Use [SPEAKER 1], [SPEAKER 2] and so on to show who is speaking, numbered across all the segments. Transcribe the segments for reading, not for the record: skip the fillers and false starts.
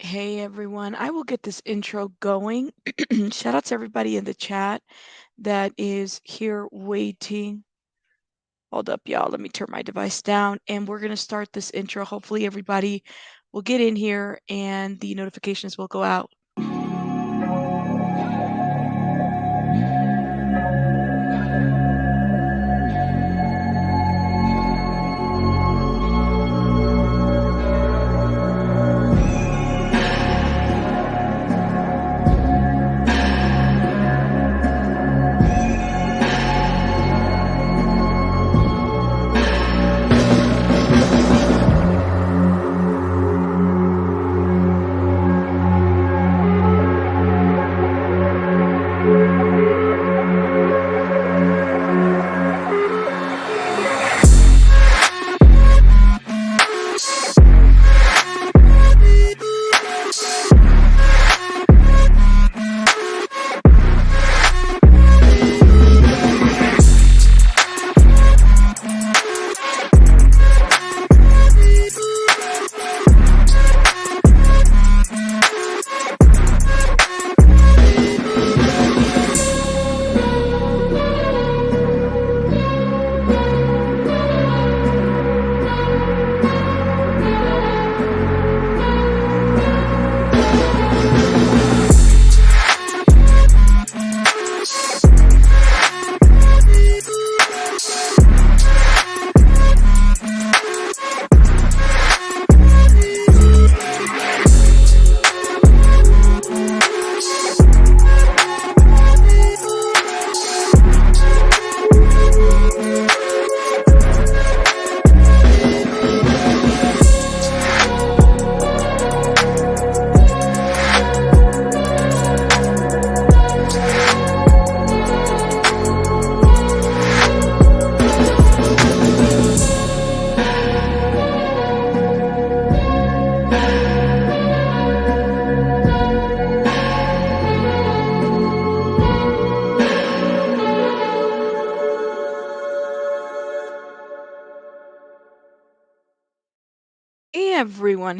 [SPEAKER 1] Hey everyone, I will get this intro going. Shout out to everybody in the chat that is here waiting. Hold up, y'all. Let me turn my device down and we're going to start this intro. Hopefully, everybody will get in here and the notifications will go out.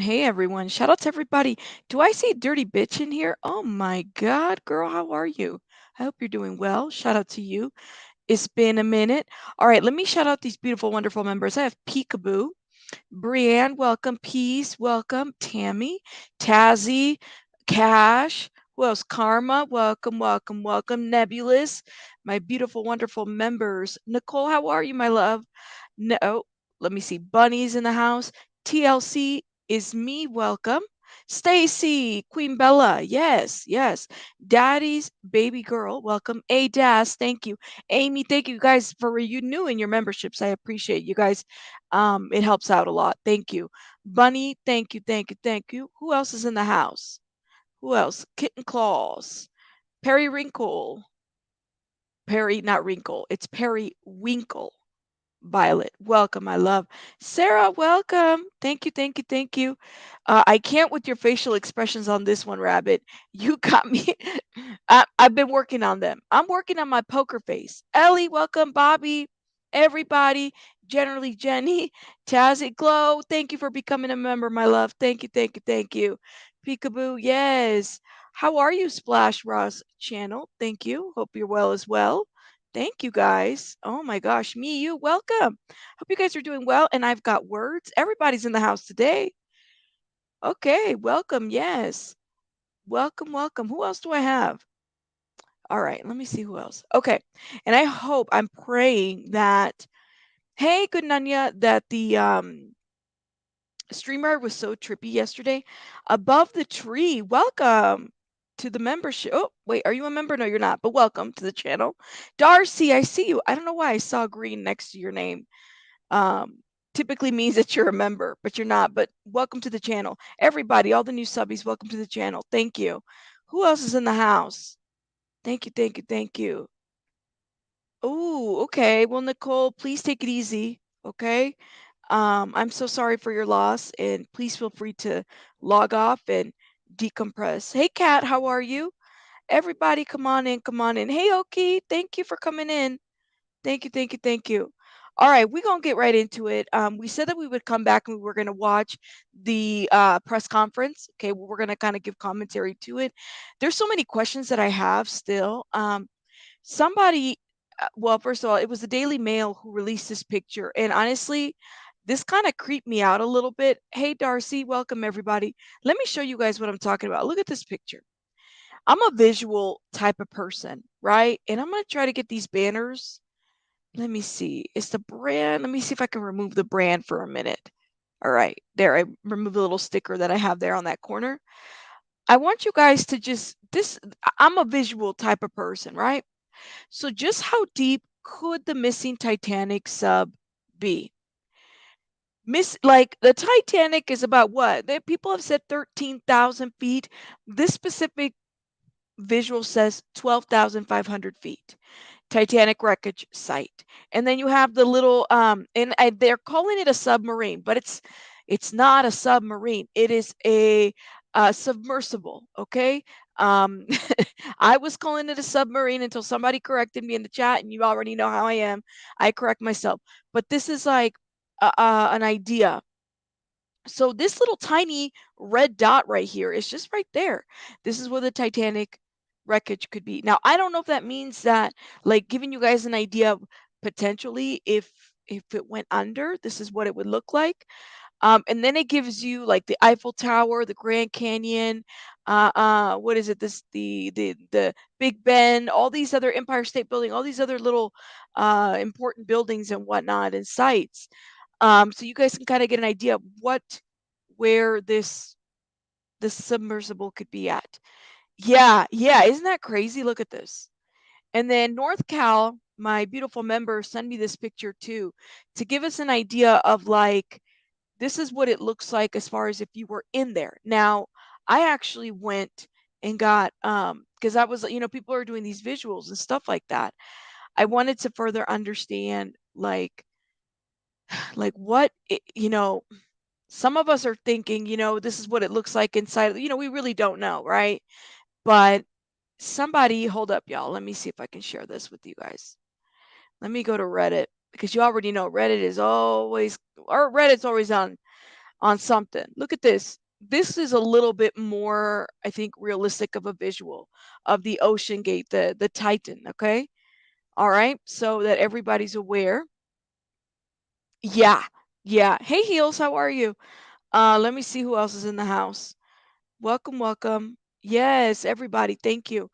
[SPEAKER 1] Hey everyone, shout out to everybody. Do I see Dirty Bitch in here? Oh my God, girl, how are you? I hope you're doing well. Shout out to you. It's been a minute. All right, let me shout out these beautiful, wonderful members. I have Peekaboo, Brienne, welcome. Peace, welcome. Tammy, Tazzy, Cash. Who else? Karma, welcome, welcome, welcome. Nebulous, my beautiful, wonderful members. Nicole, how are you, my love? No, let me see. Bunny's in the house. TLC is me, welcome. Stacy, Queen Bella, yes, yes. Daddy's baby girl, welcome. A Das, thank you. Amy, thank you guys for renewing your memberships. I appreciate you guys. It helps out a lot. Thank you. Bunny, thank you, thank you, thank you. Who else is in the house? Who else? Kitten Claus, Perry Wrinkle, Perry, not Wrinkle, it's Perry Winkle. Violet, welcome, my love. Sarah, welcome. Thank you, thank you, thank you. I can't with your facial expressions on this one, Rabbit. You got me. I've been working on them. I'm working on my poker face. Ellie, welcome. Bobby, everybody. Generally, Jenny, Tazzy Glow, thank you for becoming a member, my love. Thank you, thank you, thank you. Peekaboo, yes. How are you, Splash Ross channel? Thank you. Hope you're well as well. Thank you guys. Oh my gosh, me, you, welcome. Hope you guys are doing well. And I've got words. Everybody's in the house today. Okay, welcome. Yes. Welcome, welcome. Who else do I have? All right, let me see who else. Okay. And I hope, I'm praying that, hey, good Nanya, that the StreamYard was so trippy yesterday. Above the tree, welcome to the membership. Oh, wait, are you a member? No, you're not, but welcome to the channel. Darcy, I see you. I don't know why I saw green next to your name. Um, Typically means that you're a member, but you're not. But welcome to the channel. Everybody, all the new subbies, welcome to the channel. Thank you. Who else is in the house? Thank you, thank you, thank you. Oh, okay. Well, Nicole, please take it easy. Okay. I'm so sorry for your loss, and please feel free to log off and decompress. Hey, Kat, how are you? Everybody, come on in, come on in. Hey, Oki, thank you for coming in. Thank you, thank you, thank you. All right, we're gonna get right into it. We said that we would come back and we were gonna watch the press conference. Okay, we're gonna kind of give commentary to it. There's so many questions that I have still. Somebody, well, first of all, it was the Daily Mail who released this picture, and honestly, this kind of creeped me out a little bit. Hey, Darcy, welcome everybody. Let me show you guys what I'm talking about. Look at this picture. I'm a visual type of person, right? And I'm gonna try to get these banners. Let me see. It's the brand. Let me see if I can remove the brand for a minute. All right, there. I removed the little sticker that I have there on that corner. I want you guys to just this. I'm a visual type of person, right? So just how deep could the missing Titanic sub be? Like the Titanic is about what? People have said 13,000 feet. This specific visual says 12,500 feet. Titanic wreckage site. And then you have the little and they're calling it a submarine, but it's not a submarine. It is a submersible, okay? Um I was calling it a submarine until somebody corrected me in the chat, and you already know how I am. I correct myself. But this is like an idea. So this little tiny red dot right here is just right there. This is where the Titanic wreckage could be. Now, I don't know if that means that, like, giving you guys an idea of potentially if it went under, this is what it would look like. And then it gives you like the Eiffel Tower, the Grand Canyon, what is it? The Big Ben, all these other Empire State Building, all these other little important buildings and whatnot and sites. So you guys can kind of get an idea of where this submersible could be at. Yeah, yeah, isn't that crazy? Look at this. And then North Cal, my beautiful member, sent me this picture too to give us an idea of like this is what it looks like as far as if you were in there. Now, I actually went and got because I was, people are doing these visuals and stuff like that. I wanted to further understand like what some of us are thinking, this is what it looks like inside. We really don't know, right? But somebody, hold up, y'all. Let me see if I can share this with you guys. Let me go to Reddit because you already know Reddit's always on something. Look at this. This is a little bit more, I think, realistic of a visual of the OceanGate, the Titan. Okay, all right, so that everybody's aware. Yeah, yeah. Hey, Heels, how are you? Let me see who else is in the house. Welcome, welcome. Yes, everybody. Thank you.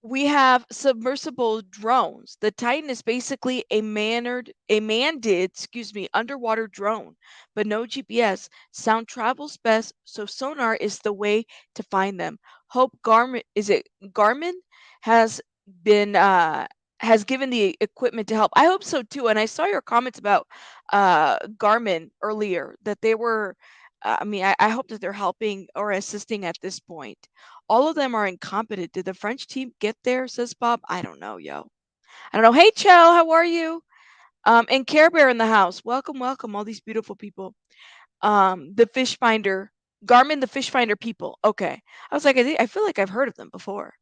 [SPEAKER 1] We have submersible drones. The Titan is basically a manned underwater drone, but no GPS. Sound travels best, so sonar is the way to find them. Hope Garmin has been has given the equipment to help. I hope so too. And I saw your comments about Garmin earlier that they were. I hope that they're helping or assisting at this point. All of them are incompetent. Did the French team get there? Says Bob. I don't know, yo. I don't know. Hey, Chell, how are you? And Care Bear in the house. Welcome, welcome, all these beautiful people. The Fish Finder, Garmin, the Fish Finder people. Okay. I was like, I feel like I've heard of them before.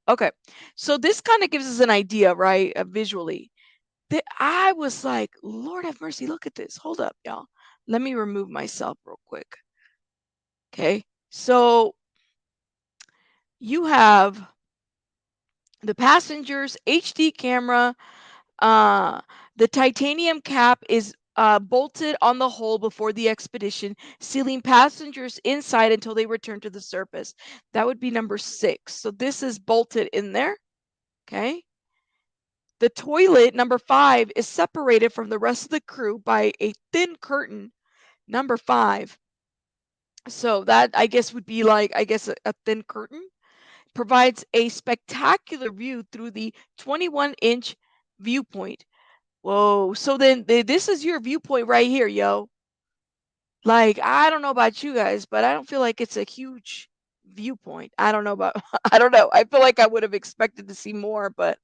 [SPEAKER 1] Okay. So this kind of gives us an idea, right? Visually. I was like, Lord have mercy, look at this. Hold up, y'all. Let me remove myself real quick. Okay. So you have the passengers HD camera. The titanium cap is bolted on the hull before the expedition, sealing passengers inside until they return to the surface. That would be number 6. So this is bolted in there. Okay. The toilet, number 5, is separated from the rest of the crew by a thin curtain. Number 5. So that I guess would be like a thin curtain. Provides a spectacular view through the 21-inch viewpoint. Whoa. So then this is your viewpoint right here, yo. Like, I don't know about you guys, but I don't feel like it's a huge viewpoint. I don't know about, I don't know. I feel like I would have expected to see more, but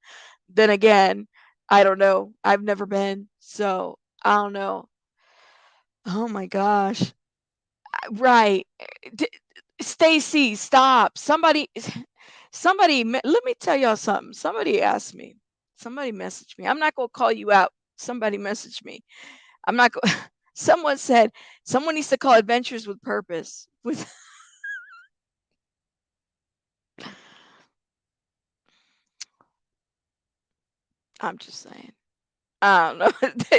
[SPEAKER 1] then again, I don't know. I've never been. So I don't know. Oh my gosh. Right. D- Stacy, stop. Let me tell y'all something. Somebody asked me. Somebody messaged me. I'm not going to call you out. Somebody messaged me. I'm not go someone said, "Someone needs to call Adventures with Purpose." With I'm just saying. I don't know.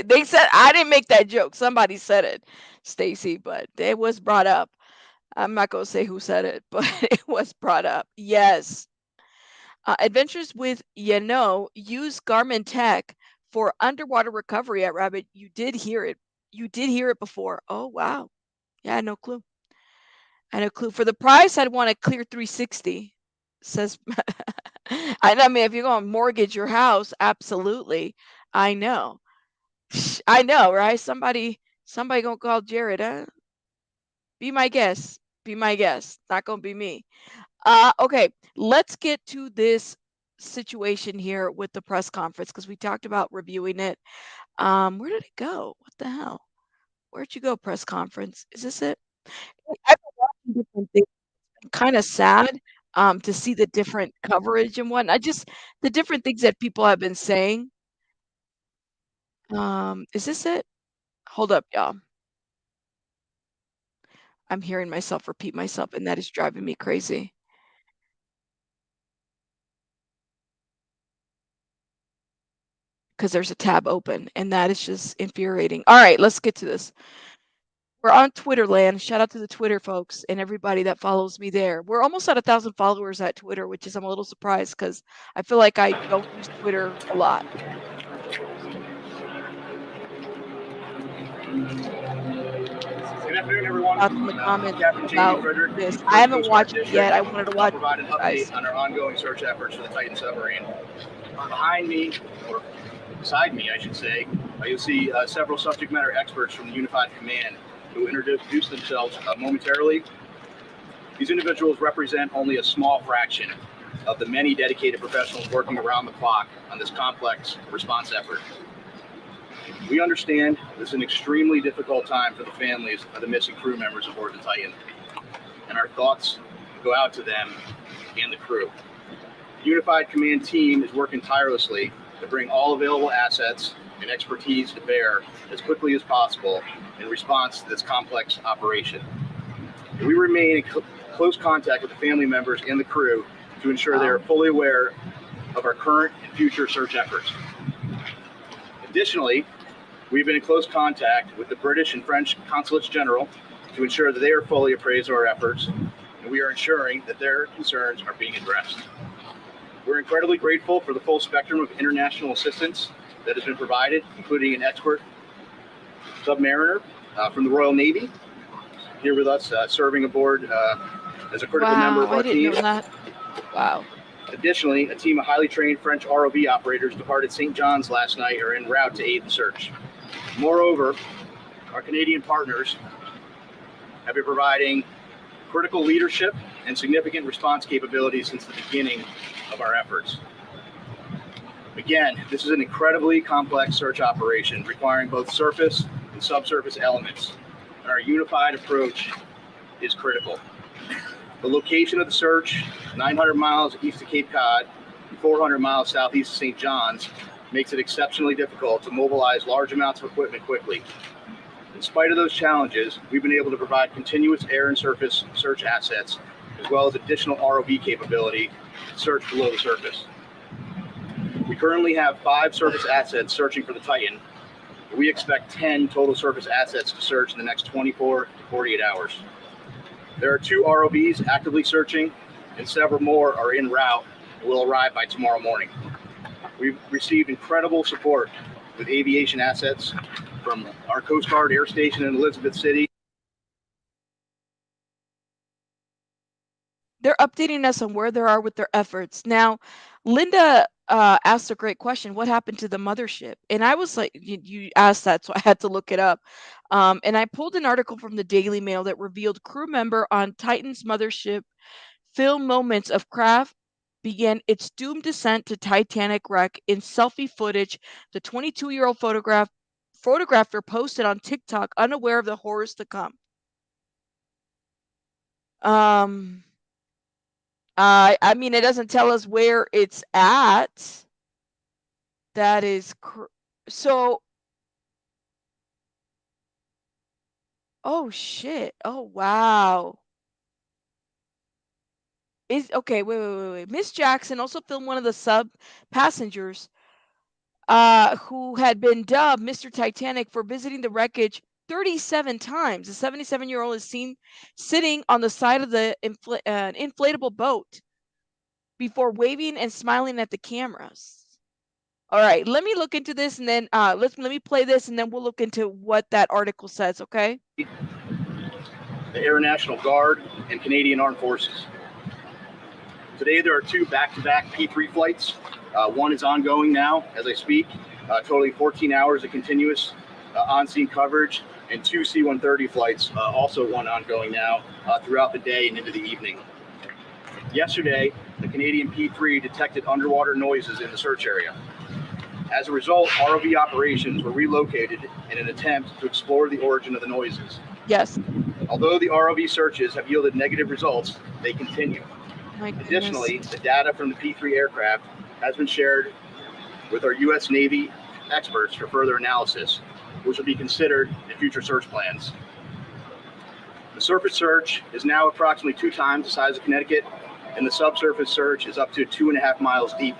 [SPEAKER 1] They said I didn't make that joke. Somebody said it, Stacy, but it was brought up. I'm not gonna say who said it, but it was brought up. Yes. Adventures with use Garmin tech for underwater recovery at Rabbit. You did hear it. You did hear it before. Oh wow. Yeah, no clue. I had no clue. For the price, I'd want a clear 360. Says I mean if you're gonna mortgage your house, absolutely. I know. I know, right? Somebody gonna call Jared, huh? Be my guest. Be my guest. Not gonna be me. Okay, let's get to this situation here with the press conference because we talked about reviewing it. Where did it go? What the hell? Where'd you go, press conference? Is this it? I've been watching different things. Kind of sad to see the different coverage and whatnot. Just the different things that people have been saying. Is this it? Hold up, y'all. I'm hearing myself repeat myself, and that is driving me crazy. Because there's a tab open, and that is just infuriating. All right, let's get to this. We're on Twitter land. Shout out to the Twitter folks and everybody that follows me there. We're almost at 1,000 followers at Twitter, which is I'm a little surprised because I feel like I don't use Twitter a lot.
[SPEAKER 2] Good afternoon, everyone.
[SPEAKER 1] Thoughts in the comments
[SPEAKER 2] Captain Jamie
[SPEAKER 1] about
[SPEAKER 2] Frederick,
[SPEAKER 1] this.
[SPEAKER 2] First
[SPEAKER 1] I haven't
[SPEAKER 2] Coast Guard
[SPEAKER 1] watched it
[SPEAKER 2] District.
[SPEAKER 1] yet. I wanted to
[SPEAKER 2] I'll
[SPEAKER 1] watch it
[SPEAKER 2] provide
[SPEAKER 1] with
[SPEAKER 2] an
[SPEAKER 1] you guys.
[SPEAKER 2] update on our ongoing search efforts for the Titan submarine. Behind me, or beside me, I should say, you'll see several subject matter experts from the Unified Command who introduce themselves momentarily. These individuals represent only a small fraction of the many dedicated professionals working around the clock on this complex response effort. We understand this is an extremely difficult time for the families of the missing crew members aboard the Titan, and our thoughts go out to them and the crew. The Unified Command team is working tirelessly to bring all available assets and expertise to bear as quickly as possible in response to this complex operation. We remain in close contact with the family members and the crew to ensure they are fully aware of our current and future search efforts. Additionally, we've been in close contact with the British and French consulates general to ensure that they are fully appraised of our efforts, and we are ensuring that their concerns are being addressed. We're incredibly grateful for the full spectrum of international assistance that has been provided, including an expert submariner from the Royal Navy here with us, serving aboard as a critical member of our team.
[SPEAKER 1] I didn't know that. Wow.
[SPEAKER 2] Additionally, a team of highly trained French ROV operators departed St. John's last night are en route to aid the search. Moreover, our Canadian partners have been providing critical leadership and significant response capabilities since the beginning of our efforts. Again, this is an incredibly complex search operation requiring both surface and subsurface elements, and our unified approach is critical. The location of the search, 900 miles east of Cape Cod and 400 miles southeast of St. John's, makes it exceptionally difficult to mobilize large amounts of equipment quickly. In spite of those challenges, we've been able to provide continuous air and surface search assets, as well as additional ROV capability to search below the surface. We currently have 5 surface assets searching for the Titan. We expect 10 total surface assets to search in the next 24 to 48 hours. There are 2 ROVs actively searching, and several more are en route and will arrive by tomorrow morning. We've received incredible support with aviation assets from our Coast Guard Air Station in Elizabeth City.
[SPEAKER 1] They're updating us on where they are with their efforts. Now, Linda asked a great question. What happened to the mothership? And I was like, you asked that, so I had to look it up. And I pulled an article from the Daily Mail that revealed crew member on Titan's mothership film moments of craft began its doomed descent to Titanic wreck in selfie footage. The 22-year-old photographer posted on TikTok, unaware of the horrors to come. I mean, it doesn't tell us where it's at. That is so Oh shit. Oh wow. Is okay, wait. Miss Jackson also filmed one of the sub passengers who had been dubbed Mr. Titanic for visiting the wreckage 37 times. The 77-year-old is seen sitting on the side of the inflatable boat before waving and smiling at the cameras. All right, let me look into this and then let me play this and then we'll look into what that article says, okay?
[SPEAKER 2] The Air National Guard, and Canadian Armed Forces. Today there are two back-to-back P3 flights. One is ongoing now as I speak, totaling 14 hours of continuous on-scene coverage, and two C-130 flights, also one ongoing now, throughout the day and into the evening. Yesterday, the Canadian P3 detected underwater noises in the search area. As a result, ROV operations were relocated in an attempt to explore the origin of the noises.
[SPEAKER 1] Yes.
[SPEAKER 2] Although the ROV searches have yielded negative results, they continue.
[SPEAKER 1] My goodness.
[SPEAKER 2] Additionally, the data from the P3 aircraft has been shared with our U.S. Navy experts for further analysis, which will be considered in future search plans. The surface search is now approximately 2 times the size of Connecticut, and the subsurface search is up to 2.5 miles deep,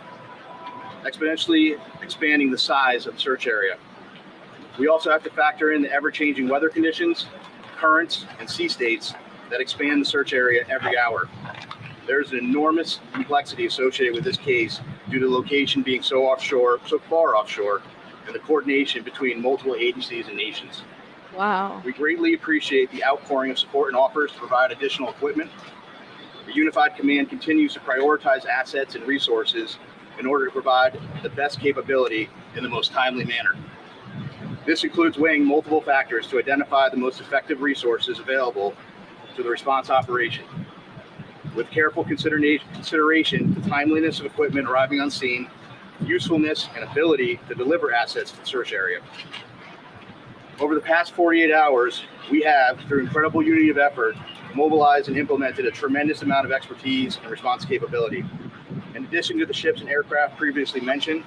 [SPEAKER 2] exponentially expanding the size of the search area. We also have to factor in the ever-changing weather conditions, currents, and sea states that expand the search area every hour. There's an enormous complexity associated with this case due to the location being so far offshore, and the coordination between multiple agencies and nations.
[SPEAKER 1] Wow.
[SPEAKER 2] We greatly appreciate the outpouring of support and offers to provide additional equipment. The Unified Command continues to prioritize assets and resources in order to provide the best capability in the most timely manner. This includes weighing multiple factors to identify the most effective resources available to the response operation. With careful consideration to timeliness of equipment arriving on scene, usefulness, and ability to deliver assets to the search area. Over the past 48 hours, we have, through incredible unity of effort, mobilized and implemented a tremendous amount of expertise and response capability. In addition to the ships and aircraft previously mentioned,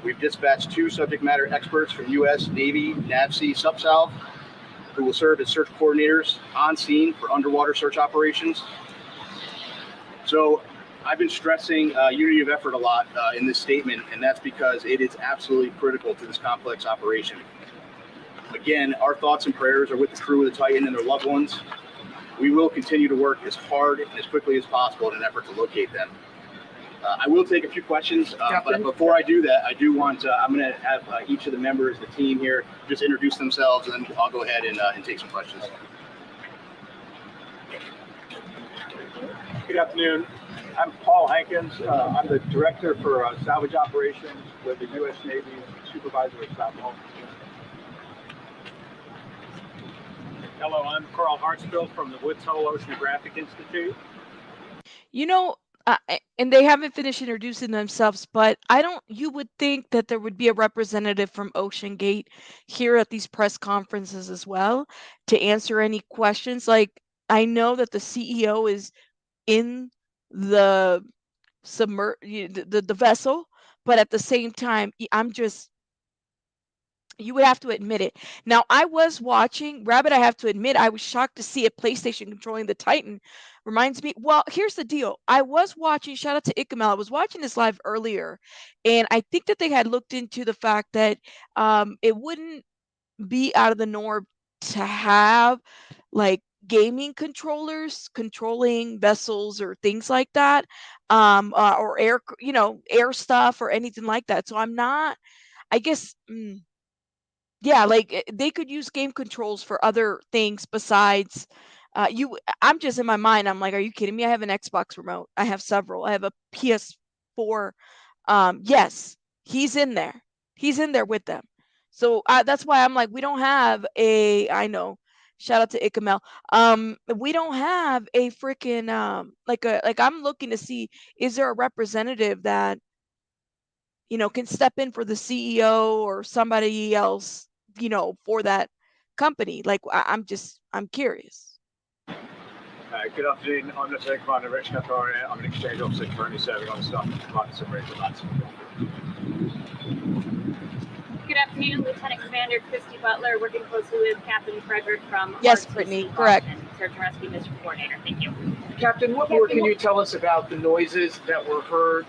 [SPEAKER 2] we've dispatched 2 subject matter experts from U.S. Navy NAVSEA Subsalv, who will serve as search coordinators on scene for underwater search operations. So I've been stressing unity of effort a lot in this statement, and that's because it is absolutely critical to this complex operation. Again, our thoughts and prayers are with the crew of the Titan and their loved ones. We will continue to work as hard and as quickly as possible in an effort to locate them. I will take a few questions, but before I do that, I do want I'm going to have each of the members of the team here just introduce themselves, and then I'll go ahead and take some questions.
[SPEAKER 3] Good afternoon. I'm Paul Hankins. I'm the director for salvage operations with the U.S. Navy Supervisor of Stockton. Hello, I'm Carl Hartsfield from the Woods Hole Oceanographic Institute.
[SPEAKER 1] You know, and they haven't finished introducing themselves, but you would think that there would be a representative from OceanGate here at these press conferences as well to answer any questions. Like, I know that the CEO is in the the vessel, but at the same time, you would have to admit it. Now, I was watching Rabbit. I have to admit, I was shocked to see a PlayStation controlling the Titan. Reminds me, well, here's the deal. I was watching, shout out to Ikamel. I was watching this live earlier, and I think that they had looked into the fact that it wouldn't be out of the norm to have like gaming controllers controlling vessels or things like that, or air stuff or anything like that. So I'm not, I guess. Yeah, like they could use game controls for other things besides I'm just in my mind, I'm like, are you kidding me? I have an Xbox remote. I have several. I have a PS4. Yes, he's in there. He's in there with them. So that's why I'm like, we don't have I know. Shout out to Ikamel. We don't have a freaking like I'm looking to see, is there a representative that can step in for the CEO or somebody else, for that company. Like I'm curious.
[SPEAKER 3] Good afternoon. I'm Lieutenant Commander Rich Cathoria. I'm an exchange officer currently serving on the staff of the Titan Submersible.
[SPEAKER 4] Good afternoon, Lieutenant Commander Christy Butler, working closely with Captain Frederick from
[SPEAKER 1] Yes,
[SPEAKER 4] RTC
[SPEAKER 1] Brittany, correct.
[SPEAKER 4] Boston, Search and Rescue Mission Coordinator. Thank you.
[SPEAKER 5] Captain, what more can you tell us about the noises that were heard?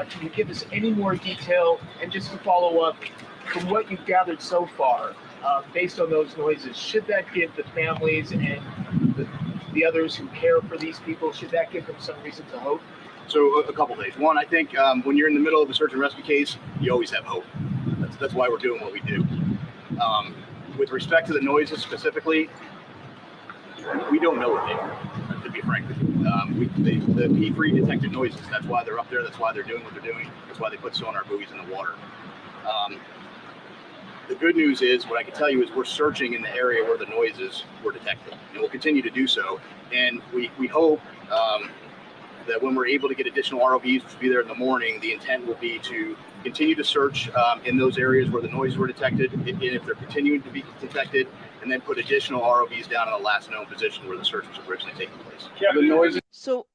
[SPEAKER 5] Can you give us any more detail? And just to follow up, from what you've gathered so far, based on those noises, should that give the families and the others who care for these people, should that give them some reason to hope?
[SPEAKER 2] So a couple things. One, I think when you're in the middle of a search and rescue case, you always have hope. That's why we're doing what we do. With respect to the noises specifically, we don't know what they are, to be frank with you. The P3 detected noises. That's why they're up there. That's why they're doing what they're doing. That's why they put sonar buoys in the water. The good news is, what I can tell you is we're searching in the area where the noises were detected, and we'll continue to do so. And we hope that when we're able to get additional ROVs, which will be there in the morning, the intent will be to continue to search in those areas where the noises were detected, and if they're continuing to be detected, and then put additional ROVs down in the last known position where the search was originally taking place.
[SPEAKER 3] Yeah,
[SPEAKER 2] The noises.
[SPEAKER 1] So,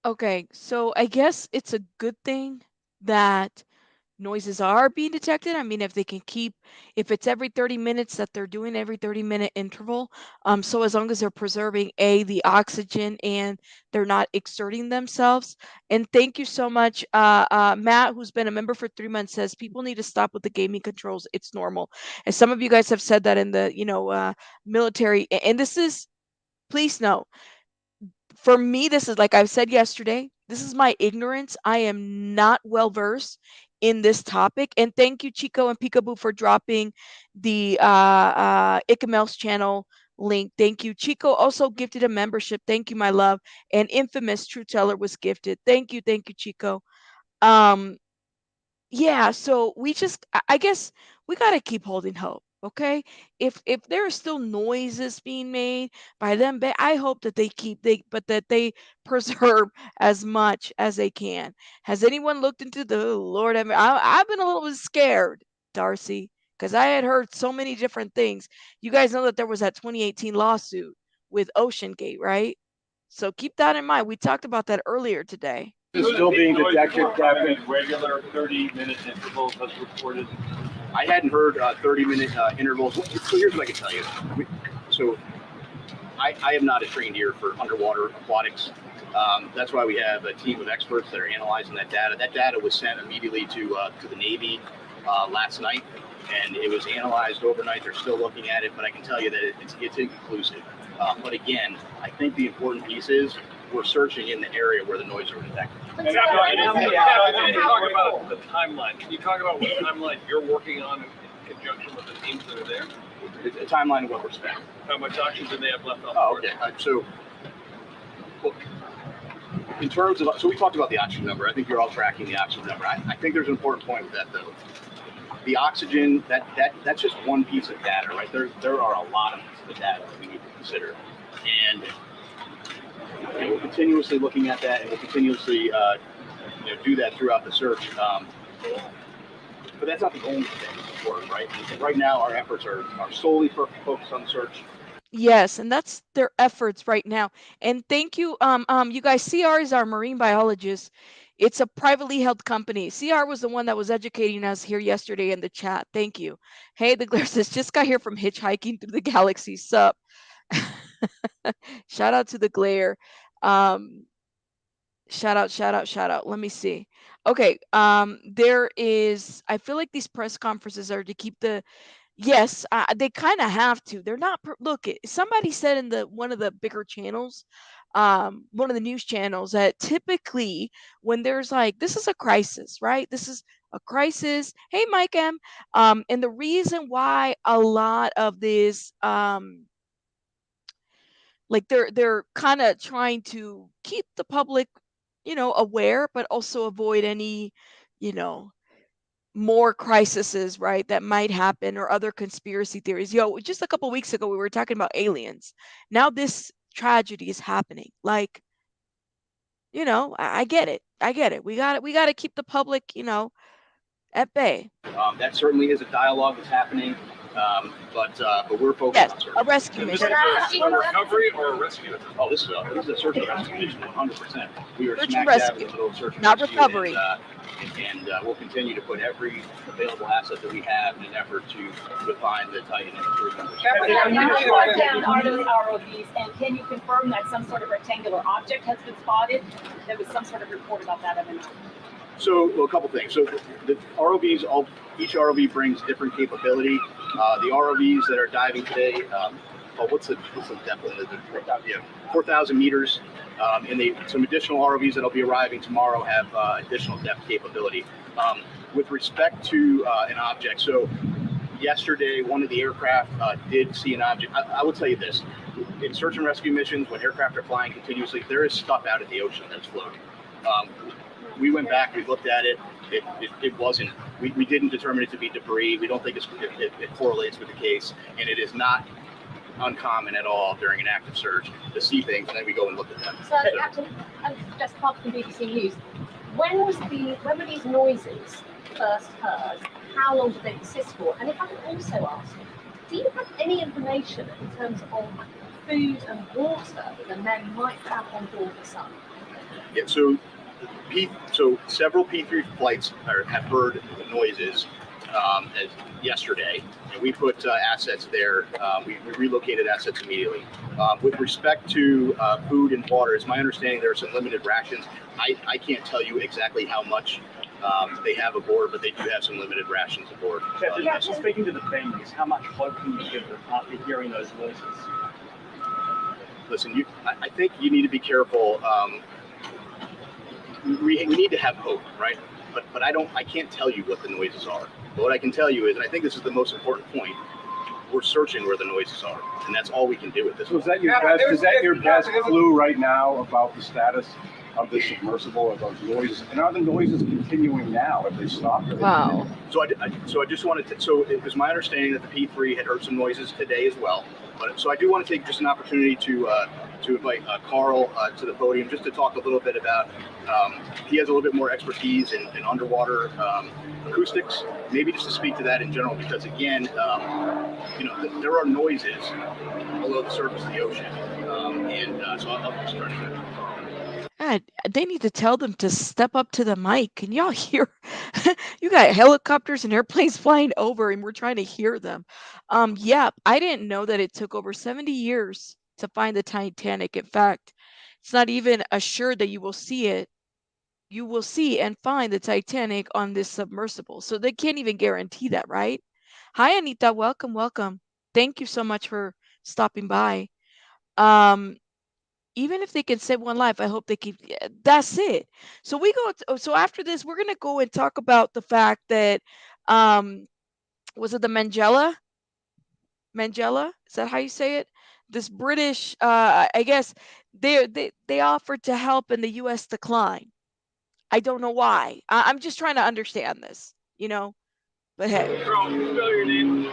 [SPEAKER 1] okay, so I guess it's a good thing that noises are being detected. I mean, if they can keep, if it's every 30 minutes that they're doing every 30-minute interval, so as long as they're preserving the oxygen and they're not exerting themselves. And thank you so much, Matt, who's been a member for 3 months, says people need to stop with the gaming controls. It's normal. And some of you guys have said that in the military, and this is, please know, for me, this is, like I've said yesterday, this is my ignorance. I am not well versed in this topic. And thank you, Chico and Peekaboo, for dropping the Ikamel's channel link. Thank you. Chico also gifted a membership. Thank you, my love. And Infamous True Teller was gifted. Thank you, Chico. Yeah, so we just, I guess we got to keep holding hope, okay? If there are still noises being made by them, I hope that but that they preserve as much as they can. Has anyone looked into the Lord? I mean, I've been a little bit scared, Darcy, because I had heard so many different things. You guys know that there was that 2018 lawsuit with OceanGate, right? So keep that in mind. We talked about that earlier today.
[SPEAKER 2] Is still being detected, Captain.
[SPEAKER 3] Regular 30-minute intervals as reported.
[SPEAKER 2] I hadn't heard 30-minute intervals. So here's what I can tell you. So I am not a trained ear for underwater aquatics. That's why we have a team of experts that are analyzing that data. That data was sent immediately to the Navy last night, and it was analyzed overnight. They're still looking at it, but I can tell you that it's inconclusive. But again, I think the important piece is we're searching in the area where the noise were detected.
[SPEAKER 3] Can you talk about the timeline? Can you talk about what timeline you're working on in conjunction with the teams that are there?
[SPEAKER 2] A timeline of what we're spending.
[SPEAKER 3] How much oxygen they have left on
[SPEAKER 2] Okay.
[SPEAKER 3] board?
[SPEAKER 2] So, look, in terms of, so we talked about the oxygen number. I think you're all tracking the oxygen number. I think there's an important point with that, though. The oxygen, that's just one piece of data, right? There are a lot of pieces of data that we need to consider, and we're continuously looking at that, and we'll continuously do that throughout the search. But that's not the only thing that's work, right? Right now, our efforts are solely focused on the search.
[SPEAKER 1] Yes, and that's their efforts right now. And thank you, you guys. CR is our marine biologist. It's a privately held company. CR was the one that was educating us here yesterday in the chat. Thank you. Hey, the Glare says, just got here from hitchhiking through the galaxy. Sup? Shout out to the Glare. Shout out. Let me see. Okay. There is, I feel like these press conferences are to keep the, yes, they kind of have to. They're not, look, somebody said in one of the bigger channels, one of the news channels, that typically when there's like, this is a crisis, right? This is a crisis. Hey, Mike M. And the reason why a lot of this, like they're kind of trying to keep the public, aware, but also avoid any, you know, more crises, right, that might happen, or other conspiracy theories. Just a couple weeks ago we were talking about aliens. Now this tragedy is happening. Like, I get it. We got to keep the public, at bay.
[SPEAKER 2] That certainly is a dialogue that's happening. But we're focused
[SPEAKER 1] Yes,
[SPEAKER 2] on search.
[SPEAKER 1] a rescue
[SPEAKER 6] And this
[SPEAKER 1] mission.
[SPEAKER 6] is a recovery or a rescue?
[SPEAKER 2] Oh, this is a search and rescue mission, 100%. We are
[SPEAKER 1] Search and
[SPEAKER 2] smack dab in
[SPEAKER 1] rescue,
[SPEAKER 2] the middle of search and
[SPEAKER 1] not
[SPEAKER 2] rescue,
[SPEAKER 1] recovery.
[SPEAKER 2] and we'll continue to put every available asset that we have in an effort to find the Titan and the crew members.
[SPEAKER 7] How down are those ROVs, and can you confirm that some sort of rectangular object has been spotted? There was some sort of report about that in the night.
[SPEAKER 2] So, well, a couple things. So the ROVs, each ROV brings different capability. The ROVs that are diving today, what's the depth limit? 4,000 meters. And some additional ROVs that'll be arriving tomorrow have additional depth capability. With respect to an object, so yesterday one of the aircraft did see an object. I will tell you this: in search and rescue missions, when aircraft are flying continuously, there is stuff out in the ocean that's floating. We went back, we looked at it. It wasn't. We didn't determine it to be debris. We don't think it correlates with the case, and it is not uncommon at all during an active search to see things, and then we go and look at them.
[SPEAKER 8] So, Captain, just part from BBC News. When were these noises first heard? How long did they persist for? And if I could also ask, do you have any information in terms of food and water that the men might have on board the Sun?
[SPEAKER 2] Yeah, so several P3 flights have heard the noises as yesterday, and we put assets there. We relocated assets immediately. With respect to food and water, it's my understanding there are some limited rations. I can't tell you exactly how much they have aboard, but they do have some limited rations aboard.
[SPEAKER 3] Captain, speaking to the families, how much hope can you give them after hearing those noises?
[SPEAKER 2] Listen, I think you need to be careful. We need to have hope, right? But I can't tell you what the noises are. But what I can tell you is, and I think this is the most important point, we're searching where the noises are, and that's all we can do at this point.
[SPEAKER 9] So is that your best clue right now about the status of the submersible, of those noises? And are the noises continuing now? Have they stopped?
[SPEAKER 1] Wow.
[SPEAKER 2] So I just wanted to. So it was my understanding that the P3 had heard some noises today as well. But so I do want to take just an opportunity to invite Carl to the podium just to talk a little bit about. He has a little bit more expertise in underwater acoustics. Maybe just to speak to that in general, because again, there are noises below the surface of the ocean, so I'll just turn it over.
[SPEAKER 1] God, they need to tell them to step up to the mic. Can y'all hear? You got helicopters and airplanes flying over, and we're trying to hear them. Yeah, I didn't know that it took over 70 years to find the Titanic. In fact, it's not even assured that you will see it. You will see and find the Titanic on this submersible. So they can't even guarantee that, right? Hi, Anita. Welcome, welcome. Thank you so much for stopping by. Even if they can save one life, I hope they keep. That's it. So so after this, we're gonna go and talk about the fact that was it the Magellan? Is that how you say it? This British, I guess they offered to help and the U.S. declined. I don't know why. I'm just trying to understand this, But hey.
[SPEAKER 3] Carl, can you spell your name?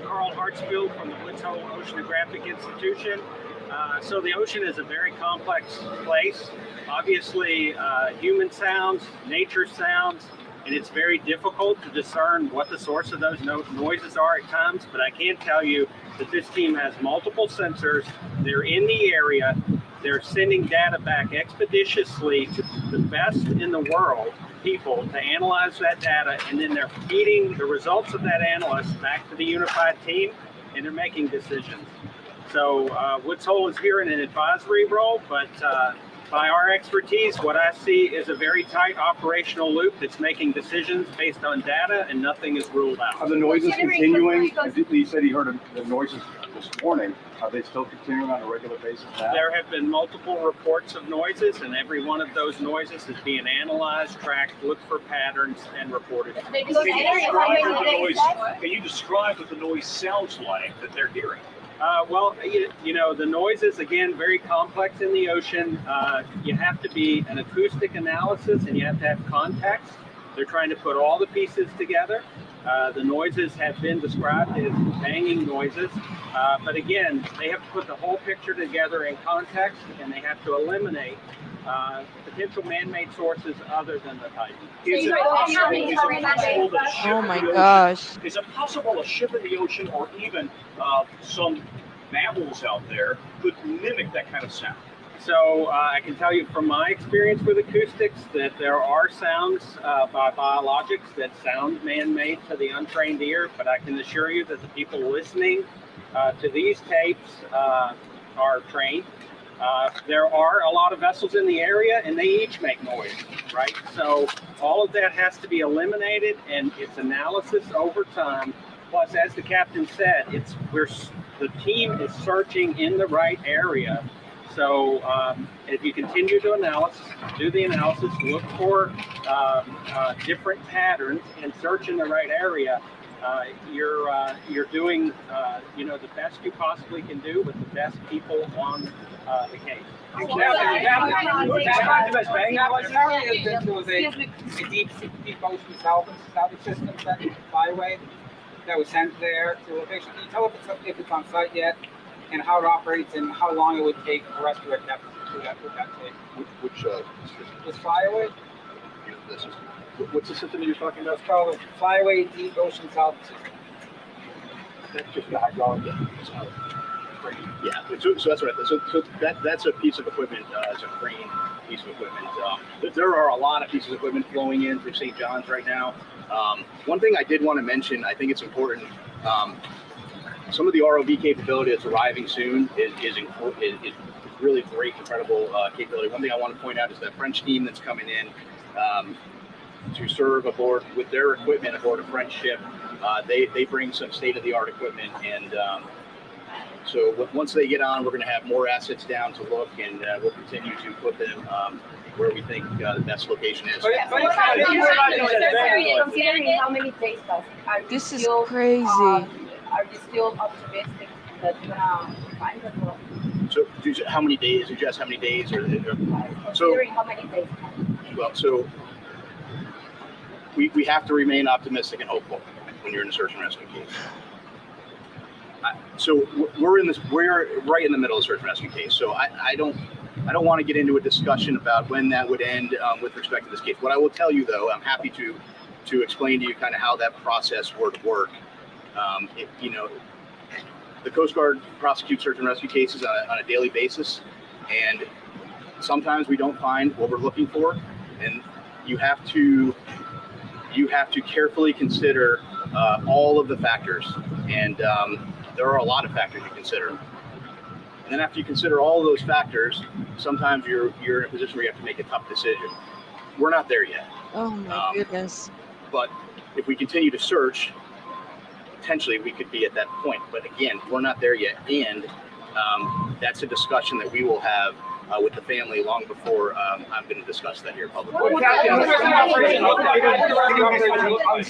[SPEAKER 10] Carl Hartsfield from the Woods Hole Oceanographic Institution. So the ocean is a very complex place. Obviously, human sounds, nature sounds, and it's very difficult to discern what the source of those noises are at times. But I can tell you that this team has multiple sensors. They're in the area. They're sending data back expeditiously to the best in the world people to analyze that data, and then they're feeding the results of that analysis back to the unified team, and they're making decisions. So Woods Hole is here in an advisory role, but by our expertise, what I see is a very tight operational loop that's making decisions based on data, and nothing is ruled out.
[SPEAKER 9] Are the noises continuing? He said he heard the noises this morning. Are they still continuing on a regular basis now?
[SPEAKER 10] There have been multiple reports of noises, and every one of those noises is being analyzed, tracked, looked for patterns, and reported.
[SPEAKER 6] Can you describe what the noise sounds like that they're hearing?
[SPEAKER 10] Well, the noise is, again, very complex in the ocean. You have to be an acoustic analysis, and you have to have context. They're trying to put all the pieces together. The noises have been described as banging noises, but again, they have to put the whole picture together in context, and they have to eliminate potential man-made sources other than the Titan.
[SPEAKER 6] Is it possible that a ship
[SPEAKER 1] Oh
[SPEAKER 6] in
[SPEAKER 1] my
[SPEAKER 6] the ocean-
[SPEAKER 1] gosh.
[SPEAKER 6] Is it possible a ship in the ocean, or even some mammals out there, could mimic that kind of sound?
[SPEAKER 10] So I can tell you from my experience with acoustics that there are sounds by biologics that sound man-made to the untrained ear, but I can assure you that the people listening to these tapes are trained. There are a lot of vessels in the area, and they each make noise, right? So all of that has to be eliminated, and it's analysis over time. Plus, as the captain said, the team is searching in the right area. So if you continue to do the analysis, look for different patterns, and search in the right area, you're doing the best you possibly can do with the best people on the case.
[SPEAKER 11] Apparently, there was a deep ocean salvage system sent to Flyway that was sent there to location. Can you tell us if it's on site yet, and how it operates, and how long it would take for us to adapt to that take?
[SPEAKER 2] Which
[SPEAKER 11] This Flyway?
[SPEAKER 2] what's the system you're talking about?
[SPEAKER 11] It's called the Flyway Deep Ocean Salvage System.
[SPEAKER 2] That's just the hydraulic. Yeah, so that's right. So that's a piece of equipment. It's a crane piece of equipment. There are a lot of pieces of equipment flowing in through St. John's right now. One thing I did want to mention, I think it's important. Some of the ROV capability that's arriving soon is really great, incredible capability. One thing I want to point out is that French team that's coming in to serve aboard with their equipment aboard a French ship. They bring some state-of-the-art equipment, and so once they get on, we're going to have more assets down to look, and we'll continue to put them where we think the best location is.
[SPEAKER 8] Considering how many days pass,
[SPEAKER 1] This is crazy.
[SPEAKER 8] are you still optimistic that you're gonna find the girl?
[SPEAKER 2] So, how many days? You just how many days? Or so?
[SPEAKER 8] Considering how many days?
[SPEAKER 2] Well, so we have to remain optimistic and hopeful when you're in a search and rescue case. So we're right in the middle of the search and rescue case. So I don't want to get into a discussion about when that would end with respect to this case. What I will tell you, though, I'm happy to explain to you kind of how that process would work. The Coast Guard prosecutes search and rescue cases on a daily basis, and sometimes we don't find what we're looking for, and you have to carefully consider all of the factors, and there are a lot of factors you consider. And then after you consider all of those factors, sometimes you're in a position where you have to make a tough decision. We're not there yet.
[SPEAKER 1] Oh my goodness.
[SPEAKER 2] But if we continue to search, potentially we could be at that point. But again, we're not there yet. And that's a discussion that we will have with the family long before I'm going to discuss that here publicly.
[SPEAKER 7] What's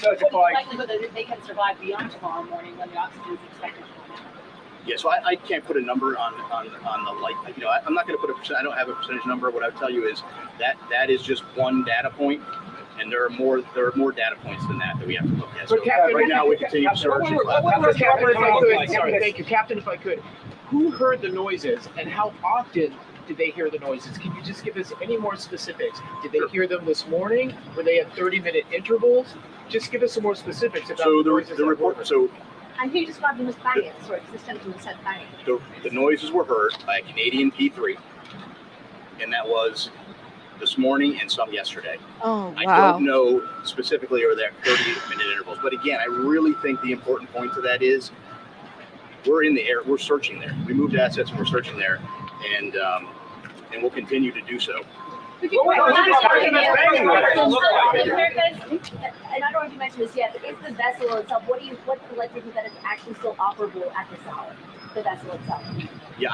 [SPEAKER 7] the likelihood that they can survive beyond tomorrow morning when the oxygen is expected to come in?
[SPEAKER 2] Yeah, so I can't put a number on the light. I'm not going to put a percent. I don't have a percentage number. What I would tell you is that is just one data point, and there are more data points than that we have to look at. So right now we continue to search.
[SPEAKER 5] Thank you, Captain. If I could, who heard the noises, and how often did they hear the noises? Can you just give us any more specifics? Did they hear them this morning? Were they at 30-minute intervals? Just give us some more specifics about the noises.
[SPEAKER 2] The report. So.
[SPEAKER 8] And who described them as banging? Sorry, because the gentleman said banging.
[SPEAKER 2] The noises were heard by a Canadian P3, and that was this morning and some yesterday.
[SPEAKER 1] Oh, wow.
[SPEAKER 2] I don't know specifically or that 30-minute intervals, but again, I really think the important point to that is we're in the air, we're searching there. We moved assets and we're searching there, and we'll continue to do so.
[SPEAKER 8] And I don't know if you mentioned this yet, but is the vessel itself, what's the likelihood that it's actually still operable at this hour, the vessel itself?
[SPEAKER 2] Yeah,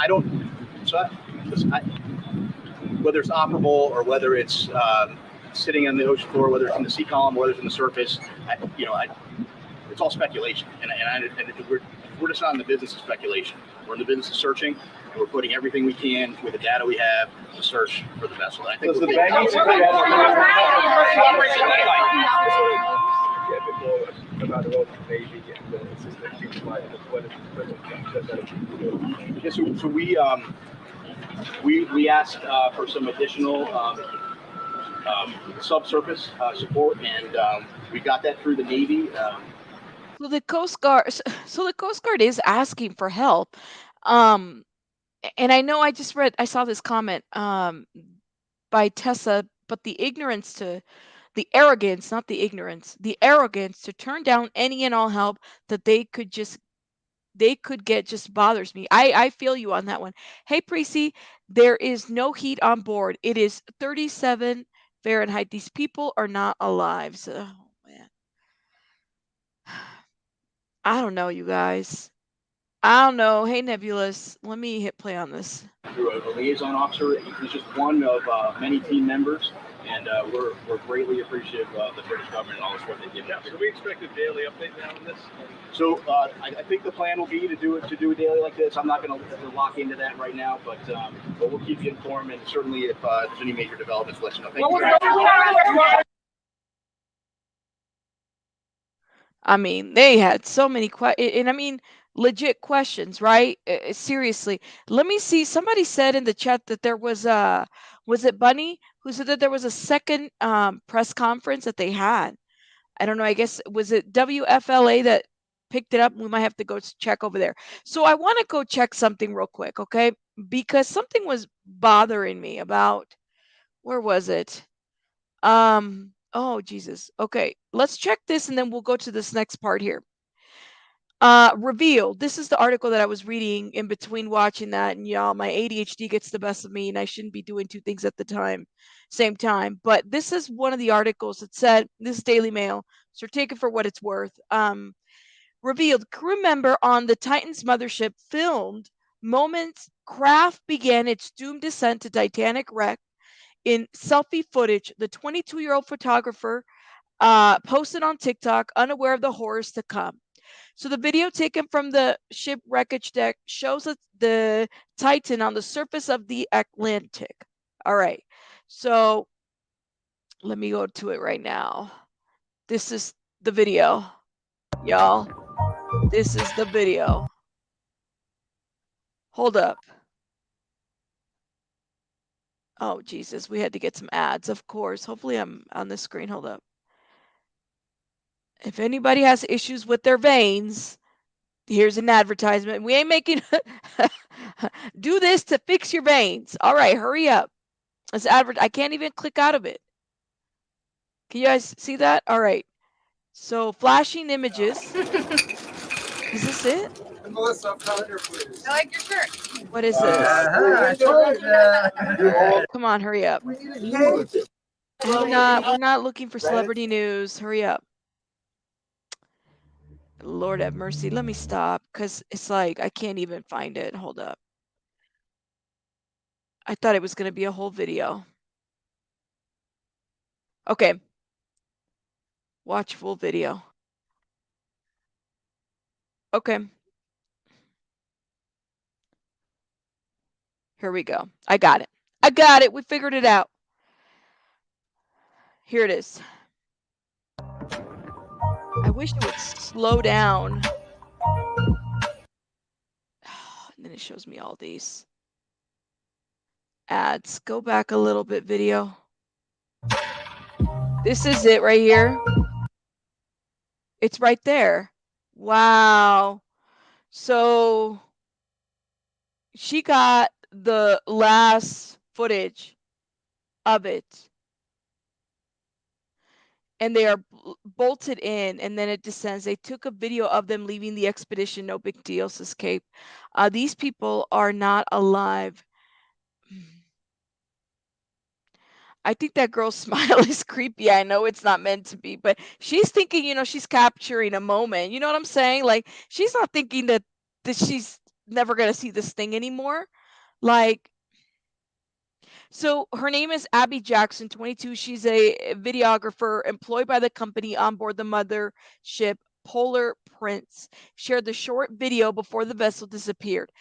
[SPEAKER 2] whether it's operable or whether it's sitting on the ocean floor, whether it's in the sea column, whether it's on the surface, it's all speculation. And we're just not in the business of speculation. We're in the business of searching, and we're putting everything we can with the data we have to search for the vessel. And I think
[SPEAKER 3] Navy and the assistant chief flight. What is
[SPEAKER 2] Yeah, so we asked for some additional subsurface support, and we got that through the Navy.
[SPEAKER 1] So the Coast Guard, so the Coast Guard is asking for help. Um, and I know I saw this comment by Tessa, but the arrogance, not the ignorance, the arrogance to turn down any and all help that they could get just bothers me. I feel you on that one. Hey, Precy, there is no heat on board. It is 37 Fahrenheit. These people are not alive. So, oh, man. I don't know, you guys. I don't know. Hey, Nebulous, let me hit play on this.
[SPEAKER 2] Through a liaison officer, he's just one of many team members, and we're greatly appreciative of the British government and all the support they give.
[SPEAKER 3] Yeah, so we expect a daily update now on this.
[SPEAKER 2] So I think the plan will be to do a daily like this. I'm not going to lock into that right now, but we'll keep you informed, and certainly if there's any major developments, let you know. Thank you.
[SPEAKER 1] I mean, they had so many questions, and I mean, legit questions, right? Seriously. Let me see. Somebody said in the chat that there was it Bunny who said that there was a second press conference that they had. I don't know. I guess was it WFLA that picked it up? We might have to go check over there. So I want to go check something real quick, okay? Because something was bothering me about where was it? Oh Jesus. Okay, let's check this and then we'll go to this next part here. Revealed. This is the article that I was reading in between watching that, and y'all, my ADHD gets the best of me, and I shouldn't be doing two things at the same time. But this is one of the articles that said, this is Daily Mail, so take it for what it's worth. Revealed, crew member on the Titan's mothership filmed moments craft began its doomed descent to Titanic wreck in selfie footage. The 22-year-old photographer posted on TikTok, unaware of the horrors to come. So the video taken from the ship wreckage deck shows us the Titan on the surface of the Atlantic. All right. So let me go to it right now. This is the video, y'all. This is the video. Hold up. Oh, Jesus. We had to get some ads, of course. Hopefully I'm on the screen. Hold up. If anybody has issues with their veins, here's an advertisement. We ain't making do this to fix your veins. All right, hurry up. It's I can't even click out of it. Can you guys see that? All right. So flashing images. Is this it?
[SPEAKER 12] Melissa, please.
[SPEAKER 8] I like your shirt.
[SPEAKER 1] What is this?
[SPEAKER 12] I told ya.
[SPEAKER 1] Come on, hurry up. We're not looking for celebrity news. Hurry up. Lord have mercy. Let me stop because it's like I can't even find it. Hold up. I thought it was going to be a whole video. Okay. Watch full video. Okay. Here we go. I got it. I got it. We figured it out. Here it is. I wish it would slow down. And then it shows me all these ads. Go back a little bit, video. This is it right here. It's right there. Wow. So she got the last footage of it. And they are bolted in, and then it descends. They took a video of them leaving the expedition. No big deal, says Cape. These people are not alive. I think that girl's smile is creepy. I know it's not meant to be, but she's thinking, she's capturing a moment. You know what I'm saying? Like, she's not thinking that she's never going to see this thing anymore. Like, so her name is Abby Jackson, 22. She's a videographer employed by the company on board the mothership Polar Prince. Shared the short video before the vessel disappeared.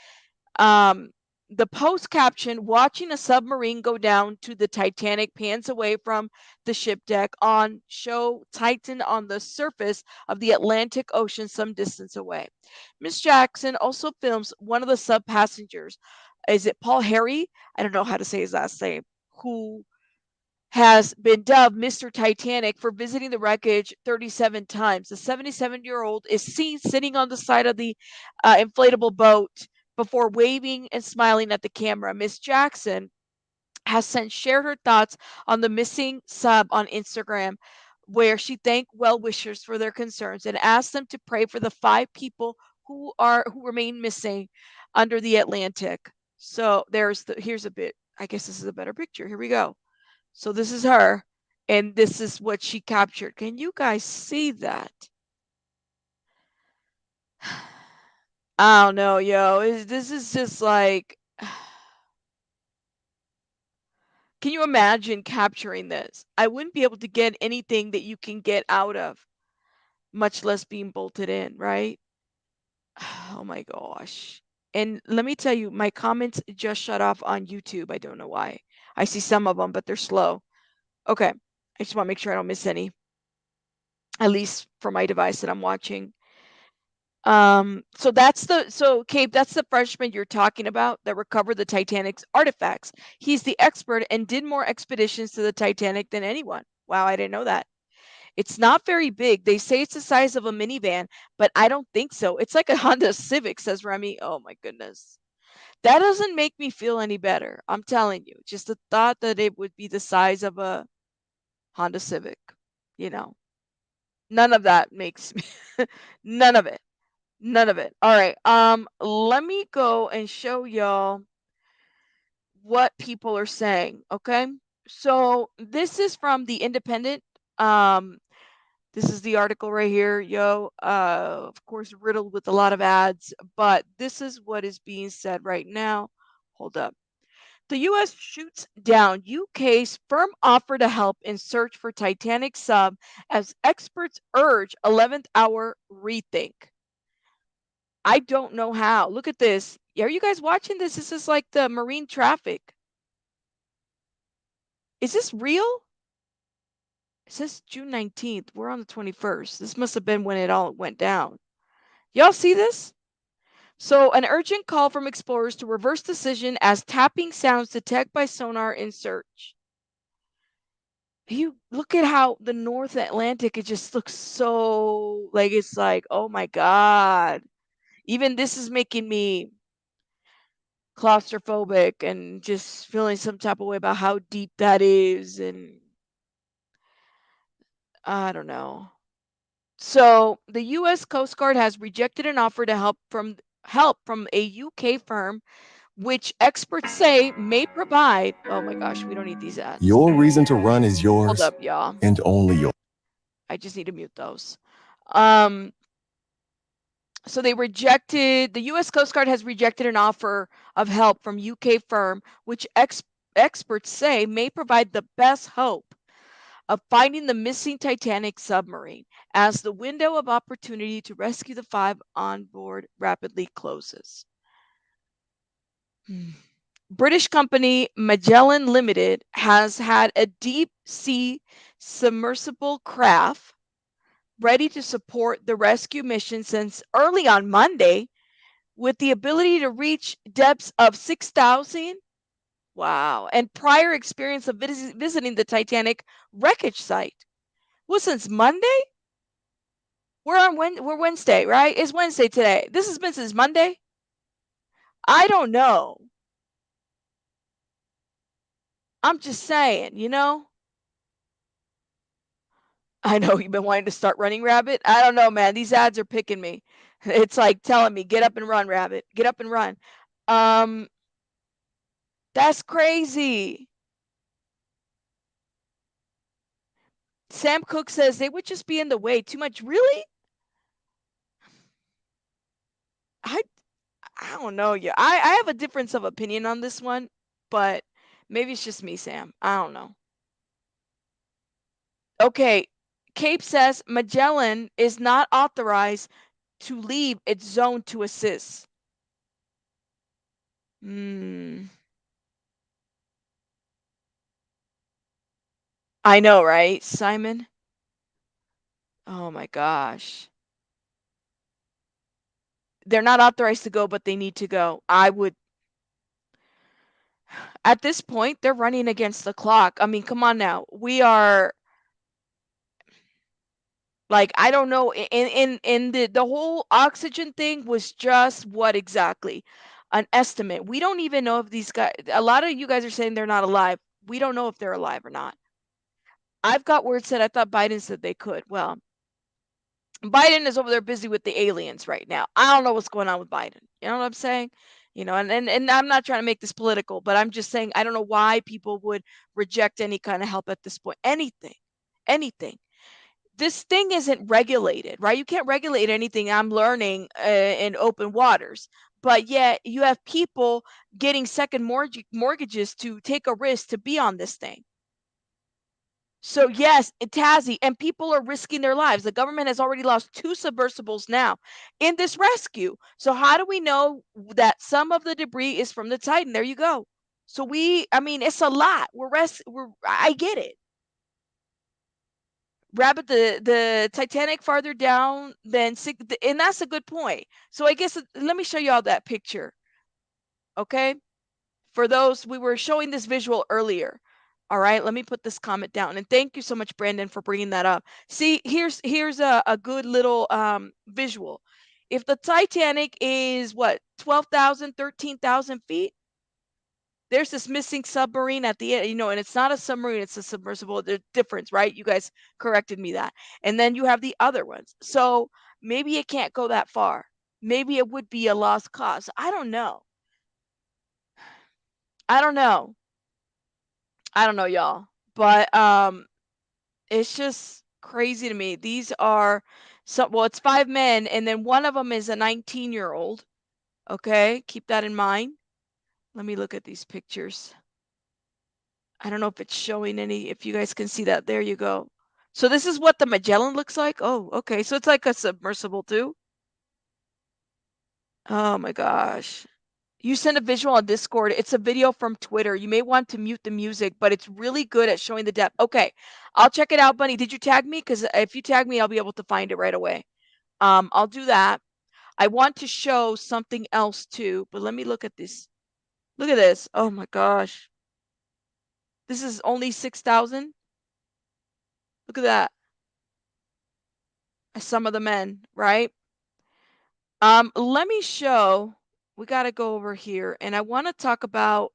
[SPEAKER 1] The post caption, watching a submarine go down to the Titanic, pans away from the ship deck on show Titan on the surface of the Atlantic Ocean some distance away. Miss Jackson also films one of the sub passengers. Is it Paul Harry? I don't know how to say his last name. Who has been dubbed Mr. Titanic for visiting the wreckage 37 times. The 77-year-old is seen sitting on the side of the inflatable boat before waving and smiling at the camera. Miss Jackson has since shared her thoughts on the missing sub on Instagram, where she thanked well wishers for their concerns and asked them to pray for the 5 people who remain missing under the Atlantic. So here's a bit. I guess this is a better picture. Here we go. So this is her, and this is what she captured. Can you guys see that? I don't know, yo. This is just like, can you imagine capturing this? I wouldn't be able to get anything that you can get out of, much less being bolted in, right? Oh my gosh. And let me tell you, my comments just shut off on YouTube. I don't know why. I see some of them, but they're slow. Okay. I just want to make sure I don't miss any, at least for my device that I'm watching. So Cape, that's the freshman you're talking about that recovered the Titanic's artifacts. He's the expert and did more expeditions to the Titanic than anyone. Wow, I didn't know that. It's not very big. They say it's the size of a minivan, but I don't think so. It's like a Honda Civic, says Remy. Oh my goodness. That doesn't make me feel any better. I'm telling you. Just the thought that it would be the size of a Honda Civic, you know. None of that makes me none of it. None of it. All right. Let me go and show y'all what people are saying. Okay. So this is from the Independent. Um, this is the article right here, yo. Of course, riddled with a lot of ads, but this is what is being said right now. Hold up. The U.S. shoots down UK's firm offer to help in search for Titanic sub as experts urge 11th hour rethink. I don't know how. Look at this. Are you guys watching this? This is like the marine traffic. Is this real? It says June 19th. We're on the 21st. This must have been when it all went down. Y'all see this? So, an urgent call from explorers to reverse decision as tapping sounds detected by sonar in search. You look at how the North Atlantic, it just looks so like it's like, oh my God. Even this is making me claustrophobic and just feeling some type of way about how deep that is, and I don't know. So the US Coast Guard has rejected an offer to help from a UK firm which experts say may provide, oh my gosh, we don't need these ads.
[SPEAKER 13] Your reason to run is
[SPEAKER 1] Hold
[SPEAKER 13] yours
[SPEAKER 1] up, y'all.
[SPEAKER 13] and only yours.
[SPEAKER 1] I just need to mute those. So the U.S. Coast Guard has rejected an offer of help from UK firm, which experts say may provide the best hope of finding the missing Titanic submarine as the window of opportunity to rescue the 5 on board rapidly closes. British company Magellan Limited has had a deep sea submersible craft ready to support the rescue mission since early on Monday, with the ability to reach depths of 6,000. Wow. And prior experience of visiting the Titanic wreckage site. Well, since Monday? We're Wednesday, right? It's Wednesday today. This has been since Monday? I don't know. I'm just saying, you know? I know you've been wanting to start running, Rabbit. I don't know, man. These ads are picking me. It's like telling me, get up and run, Rabbit. Get up and run. That's crazy. Sam Cook says they would just be in the way too much. Really? I don't know. Yeah, I have a difference of opinion on this one, but maybe it's just me, Sam. I don't know. Okay, Cape says Magellan is not authorized to leave its zone to assist. I know, right, Simon? Oh my gosh. They're not authorized to go, but they need to go. I would at this point, they're running against the clock. I mean, come on now. We are like, I don't know, in the whole oxygen thing was just what exactly? An estimate. We don't even know if these guys, a lot of you guys are saying they're not alive. We don't know if they're alive or not. I've got word said I thought Biden said they could. Well, Biden is over there busy with the aliens right now. I don't know what's going on with Biden. You know what I'm saying? You know, and I'm not trying to make this political, but I'm just saying I don't know why people would reject any kind of help at this point. Anything. Anything. This thing isn't regulated, right? You can't regulate anything. I'm learning in open waters. But yet you have people getting second mortgages to take a risk to be on this thing. So yes, Tazzy, and people are risking their lives. The government has already lost 2 submersibles now in this rescue. So how do we know that some of the debris is from the Titan? There you go. So I mean, it's a lot. I get it. Rabbit, the Titanic farther down than and that's a good point. So I guess let me show you all that picture. Okay? For those, we were showing this visual earlier. All right, let me put this comment down. And thank you so much, Brandon, for bringing that up. See, here's a good little visual. If the Titanic is what, 12,000, 13,000 feet, there's this missing submarine at the end, you know, and it's not a submarine, it's a submersible. The difference, right? You guys corrected me that. And then you have the other ones. So maybe it can't go that far. Maybe it would be a lost cause. I don't know. I don't know. I don't know, y'all. But it's just crazy to me. These are well, it's 5 men, and then one of them is a 19-year-old. Okay, keep that in mind. Let me look at these pictures. I don't know if it's showing any, if you guys can see that. There you go. So this is what the Magellan looks like. Oh, okay. So it's like a submersible too. Oh my gosh. You send a visual on Discord. It's a video from Twitter. You may want to mute the music, but it's really good at showing the depth. Okay, I'll check it out, Bunny. Did you tag me? Because if you tag me, I'll be able to find it right away. I'll do that. I want to show something else too, but let me look at this. Look at this. Oh my gosh. This is only 6,000. Look at that. Some of the men, right? Let me show. We got to go over here, and I want to talk about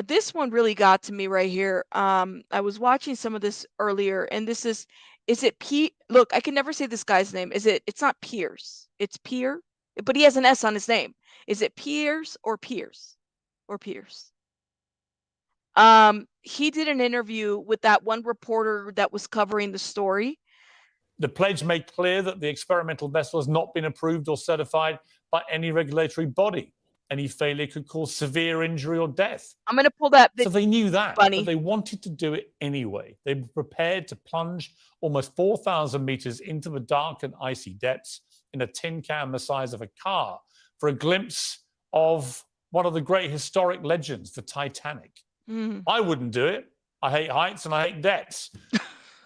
[SPEAKER 1] this one. Really got to me right here. I was watching some of this earlier, and this is it P? Look, I can never say this guy's name. It's not Pierce. It's Pierre, but he has an S on his name. Is it Pierce or Pierce or Pierce? He did an interview with that one reporter that was covering the story.
[SPEAKER 14] The pledge made clear that the experimental vessel has not been approved or certified by any regulatory body. Any failure could cause severe injury or death.
[SPEAKER 1] I'm going to pull that.
[SPEAKER 14] So they knew that,
[SPEAKER 1] Bunny.
[SPEAKER 14] but they wanted to do it anyway. They were prepared to plunge almost 4,000 meters into the dark and icy depths in a tin can the size of a car for a glimpse of one of the great historic legends, the Titanic. I wouldn't do it. I hate heights and I hate depths.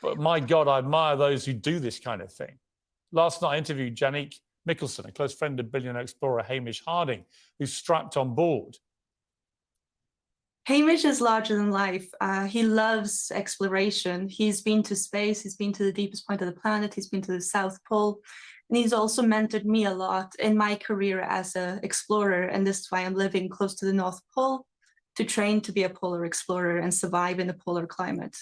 [SPEAKER 14] But my God, I admire those who do this kind of thing. Last night, I interviewed Janique Mickelson, a close friend of billionaire explorer Hamish Harding, who's strapped on board.
[SPEAKER 15] Hamish is larger than life. He loves exploration. He's been to space. He's been to the deepest point of the planet. He's been to the South Pole. And he's also mentored me a lot in my career as an explorer. And this is why I'm living close to the North Pole, to train to be a polar explorer and survive in the polar climate.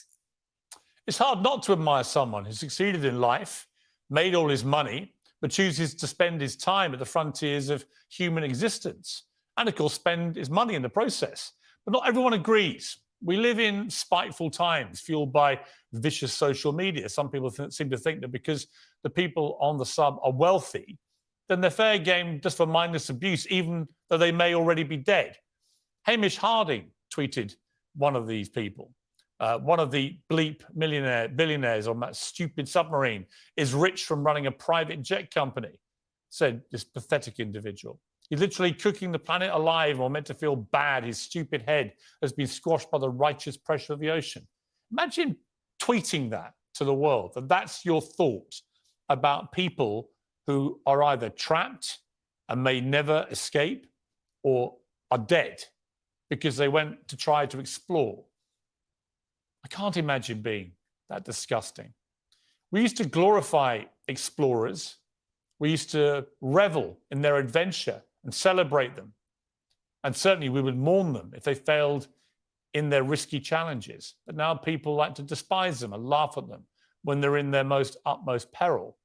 [SPEAKER 14] It's hard not to admire someone who succeeded in life, made all his money, but chooses to spend his time at the frontiers of human existence, and of course spend his money in the process. But not everyone agrees. We live in spiteful times fueled by vicious social media. Some people seem to think that because the people on the sub are wealthy, then they're fair game just for mindless abuse, even though they may already be dead. Hamish Harding tweeted one of these people. One of the bleep billionaires on that stupid submarine is rich from running a private jet company, said this pathetic individual. He's literally cooking the planet alive, or meant to feel bad. His stupid head has been squashed by the righteous pressure of the ocean. Imagine tweeting that to the world, that that's your thought about people who are either trapped and may never escape, or are dead because they went to try to explore. I can't imagine being that disgusting. We used to glorify explorers. We used to revel in their adventure and celebrate them. And certainly we would mourn them if they failed in their risky challenges. But now people like to despise them and laugh at them when they're in their most utmost peril.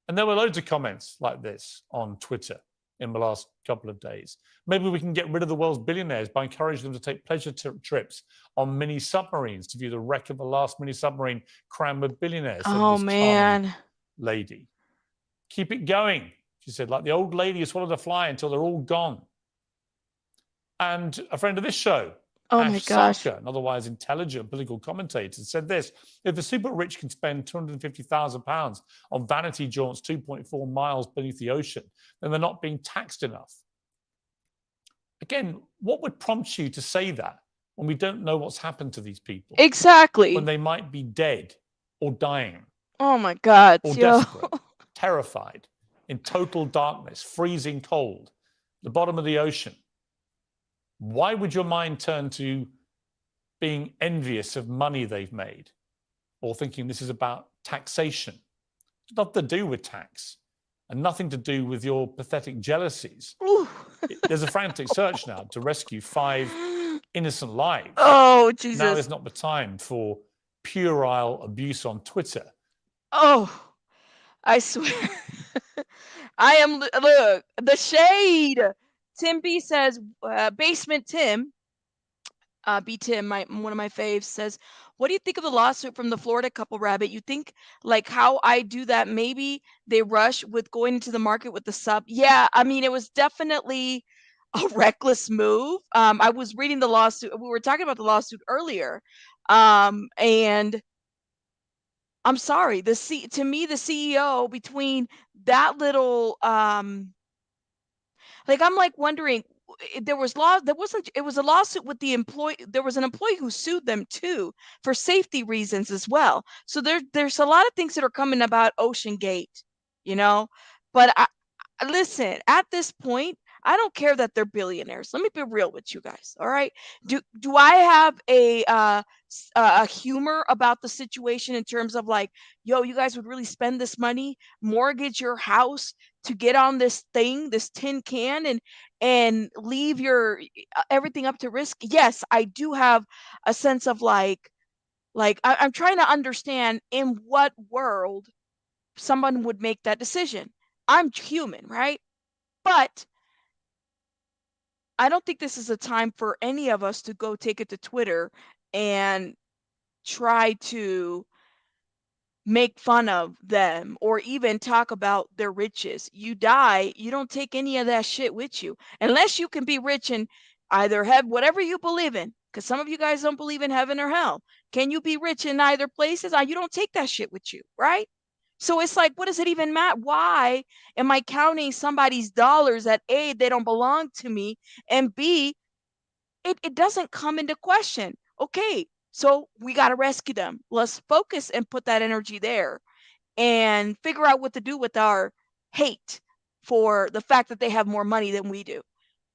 [SPEAKER 14] And there were loads of comments like this on Twitter in the last couple of days. Maybe we can get rid of the world's billionaires by encouraging them to take pleasure trips on mini submarines to view the wreck of the last mini submarine crammed with billionaires, said
[SPEAKER 1] Oh,
[SPEAKER 14] this
[SPEAKER 1] man.
[SPEAKER 14] charming lady. Keep it going, she said, like the old lady who swallowed a fly until they're all gone. And a friend of this show,
[SPEAKER 1] Oh,
[SPEAKER 14] Ash
[SPEAKER 1] my gosh.
[SPEAKER 14] Sarkar, an otherwise intelligent political commentator, said this: if the super rich can spend £250,000 on vanity jaunts 2.4 miles beneath the ocean, then they're not being taxed enough. Again, what would prompt you to say that when we don't know what's happened to these people?
[SPEAKER 1] Exactly.
[SPEAKER 14] When they might be dead or dying
[SPEAKER 1] Oh my God,
[SPEAKER 14] or
[SPEAKER 1] yo.
[SPEAKER 14] desperate, terrified, in total darkness, freezing cold, the bottom of the ocean. Why would your mind turn to being envious of money they've made, or thinking this is about taxation? It's nothing to do with tax, and nothing to do with your pathetic jealousies. There's a frantic search now to rescue 5 innocent lives.
[SPEAKER 1] Oh, Jesus.
[SPEAKER 14] Now is not the time for puerile abuse on Twitter.
[SPEAKER 1] Oh, I swear. I am, look, the shade. Tim B says, Basement Tim, B Tim, one of my faves, says, what do you think of the lawsuit from the Florida couple, Rabbit? You think like how I do that, maybe they rush with going into the market with the sub? Yeah, I mean, it was definitely a reckless move. I was reading the lawsuit. We were talking about the lawsuit earlier. And I'm sorry, to me, the CEO, between that little, like, I'm like wondering, there was it was a lawsuit with the employee. There was an employee who sued them too for safety reasons as well. So there's a lot of things that are coming about OceanGate, you know. But listen, at this point, I don't care that they're billionaires. Let me be real with you guys. All right. Do I have a humor about the situation in terms of like, yo, you guys would really spend this money, mortgage your house to get on this thing, this tin can, and leave your everything up to risk? Yes, I do have a sense of like I'm trying to understand in what world someone would make that decision. I'm human, right? But I don't think this is a time for any of us to go take it to Twitter and try to make fun of them or even talk about their riches. You die, you don't take any of that shit with you. Unless you can be rich and either have whatever you believe in, because some of you guys don't believe in heaven or hell. Can you be rich in either places? You don't take that shit with you, right? So it's like, what does it even matter? Why am I counting somebody's dollars that A, they don't belong to me, and B, it doesn't come into question. Okay, so we got to rescue them. Let's focus and put that energy there and figure out what to do with our hate for the fact that they have more money than we do.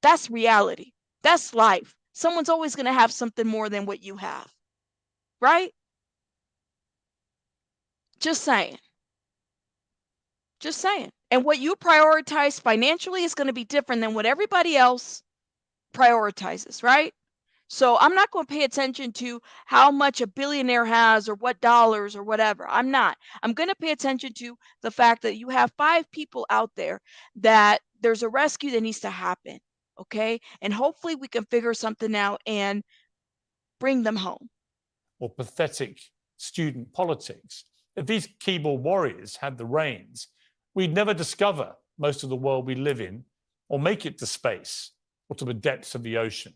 [SPEAKER 1] That's reality. That's life. Someone's always going to have something more than what you have, right? Just saying. Just saying. And what you prioritize financially is going to be different than what everybody else prioritizes, right? So I'm not going to pay attention to how much a billionaire has or what dollars or whatever. I'm not. I'm going to pay attention to the fact that you have 5 people out there that there's a rescue that needs to happen. Okay. And hopefully we can figure something out and bring them home.
[SPEAKER 14] Or pathetic student politics. If these keyboard warriors had the reins, we'd never discover most of the world we live in or make it to space or to the depths of the ocean.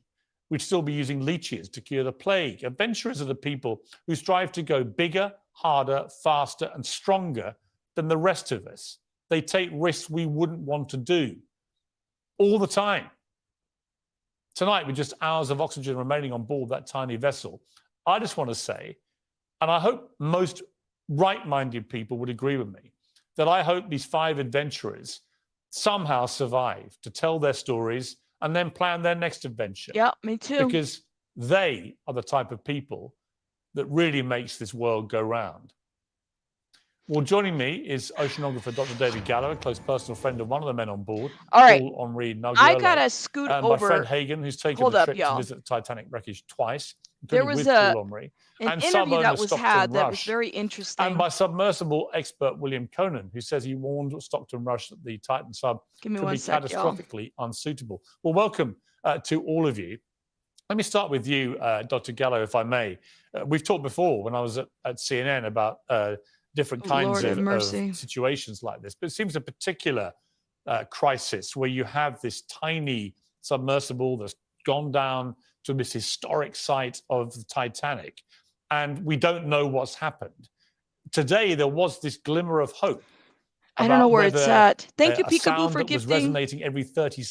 [SPEAKER 14] We'd still be using leeches to cure the plague. Adventurers are the people who strive to go bigger, harder, faster, and stronger than the rest of us. They take risks we wouldn't want to do. all the time. Tonight, with just hours of oxygen remaining on board that tiny vessel, I just want to say, and I hope most right-minded people would agree with me, that I hope these 5 adventurers somehow survive to tell their stories and then plan their next adventure.
[SPEAKER 1] Yeah, me too.
[SPEAKER 14] Because they are the type of people that really makes this world go round. Well, joining me is oceanographer Dr. David Gallo, a close personal friend of one of the men on board,
[SPEAKER 1] All right.
[SPEAKER 14] Paul Henri
[SPEAKER 1] I
[SPEAKER 14] Naguele,
[SPEAKER 1] gotta scoot
[SPEAKER 14] and
[SPEAKER 1] over.
[SPEAKER 14] my friend Hagen, who's taken
[SPEAKER 1] Hold
[SPEAKER 14] the
[SPEAKER 1] up,
[SPEAKER 14] trip to
[SPEAKER 1] y'all.
[SPEAKER 14] visit the Titanic wreckage twice,
[SPEAKER 1] There
[SPEAKER 14] including
[SPEAKER 1] was
[SPEAKER 14] with Paul Henri,
[SPEAKER 1] an
[SPEAKER 14] and
[SPEAKER 1] interview
[SPEAKER 14] sub-owner
[SPEAKER 1] that was
[SPEAKER 14] Stockton
[SPEAKER 1] had that was
[SPEAKER 14] Rush,
[SPEAKER 1] very interesting.
[SPEAKER 14] and by submersible expert William Conan, who says he warned Stockton Rush that the Titan sub
[SPEAKER 1] Give me
[SPEAKER 14] could
[SPEAKER 1] one
[SPEAKER 14] be
[SPEAKER 1] sec, y'all.
[SPEAKER 14] catastrophically unsuitable. Well, welcome to all of you. Let me start with you, Dr. Gallo, if I may. We've talked before when I was at CNN about different kinds of situations like this, but it seems a particular crisis where you have this tiny submersible that's gone down to this historic site of the Titanic, and we don't know what's happened. Today, there was this glimmer of hope.
[SPEAKER 1] I don't know where it's at. Thank you,
[SPEAKER 14] a
[SPEAKER 1] Peekaboo,
[SPEAKER 14] sound
[SPEAKER 1] for
[SPEAKER 14] that was
[SPEAKER 1] gifting.
[SPEAKER 14] resonating every 30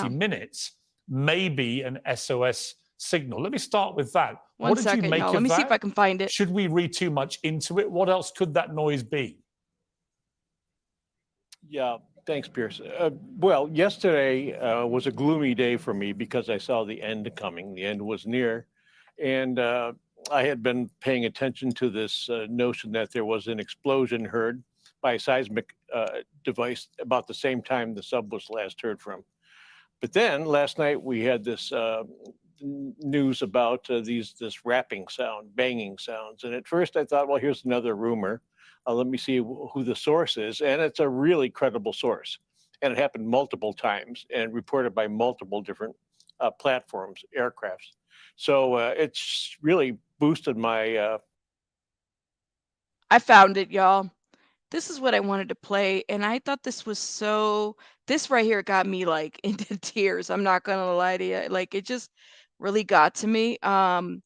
[SPEAKER 14] minutes, maybe an SOS signal. Let me start with that.
[SPEAKER 1] One
[SPEAKER 14] what did
[SPEAKER 1] second,
[SPEAKER 14] you make
[SPEAKER 1] y'all.
[SPEAKER 14] of
[SPEAKER 1] Let me
[SPEAKER 14] that?
[SPEAKER 1] see if I can find it.
[SPEAKER 14] Should we read too much into it? What else could that noise be?
[SPEAKER 16] Yeah, thanks, Pierce. Well, yesterday was a gloomy day for me because I saw the end coming. The end was near. And I had been paying attention to this notion that there was an explosion heard by a seismic device about the same time the sub was last heard from. But then last night we had this news about this rapping sound, banging sounds. And at first I thought, well, here's another rumor. Let me see who the source is. And it's a really credible source. And it happened multiple times and reported by multiple different platforms, aircrafts. So it's really boosted my...
[SPEAKER 1] I found it, y'all. This is what I wanted to play, and I thought this was so... This right here got me, like, into tears. I'm not gonna lie to you. Like, it just really got to me. Was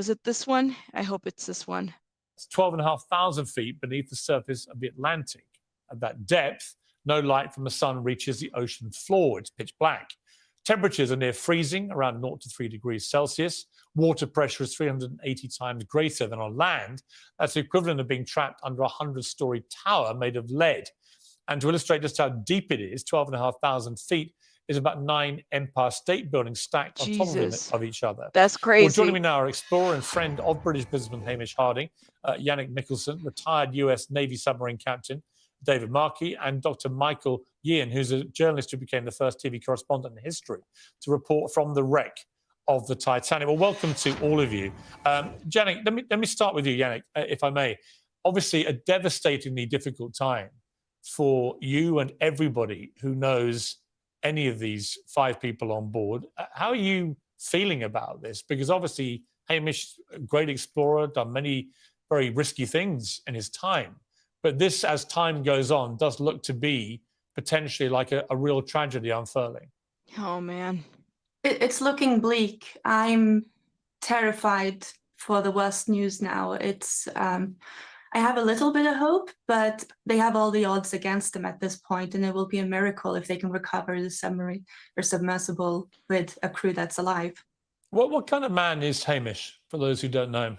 [SPEAKER 1] it this one? I hope it's this one.
[SPEAKER 14] It's 12,500 feet beneath the surface of the Atlantic. At that depth, no light from the sun reaches the ocean floor. It's pitch black. Temperatures are near freezing, around 0 to 3 degrees Celsius. Water pressure is 380 times greater than on land. That's the equivalent of being trapped under a 100-story tower made of lead. And to illustrate just how deep it is, 12,500 feet is about 9 Empire State Buildings stacked on top of each other.
[SPEAKER 1] That's crazy.
[SPEAKER 14] Well, joining me now are explorer and friend of British businessman Hamish Harding, Yannick Mikkelsen, retired US Navy submarine captain David Markey, and Dr. Michael Yean, who's a journalist who became the first TV correspondent in history to report from the wreck of the Titanic. Well, welcome to all of you. Yannick, let me start with you, Yannick, if I may. Obviously, a devastatingly difficult time for you and everybody who knows any of these 5 people on board. How are you feeling about this? Because obviously, Hamish, a great explorer, done many very risky things in his time. But this, as time goes on, does look to be potentially like a real tragedy unfurling.
[SPEAKER 1] Oh, man.
[SPEAKER 15] It's looking bleak. I'm terrified for the worst news now. I have a little bit of hope, but they have all the odds against them at this point, and it will be a miracle if they can recover the submarine or submersible with a crew that's alive.
[SPEAKER 14] What kind of man is Hamish, for those who don't know him?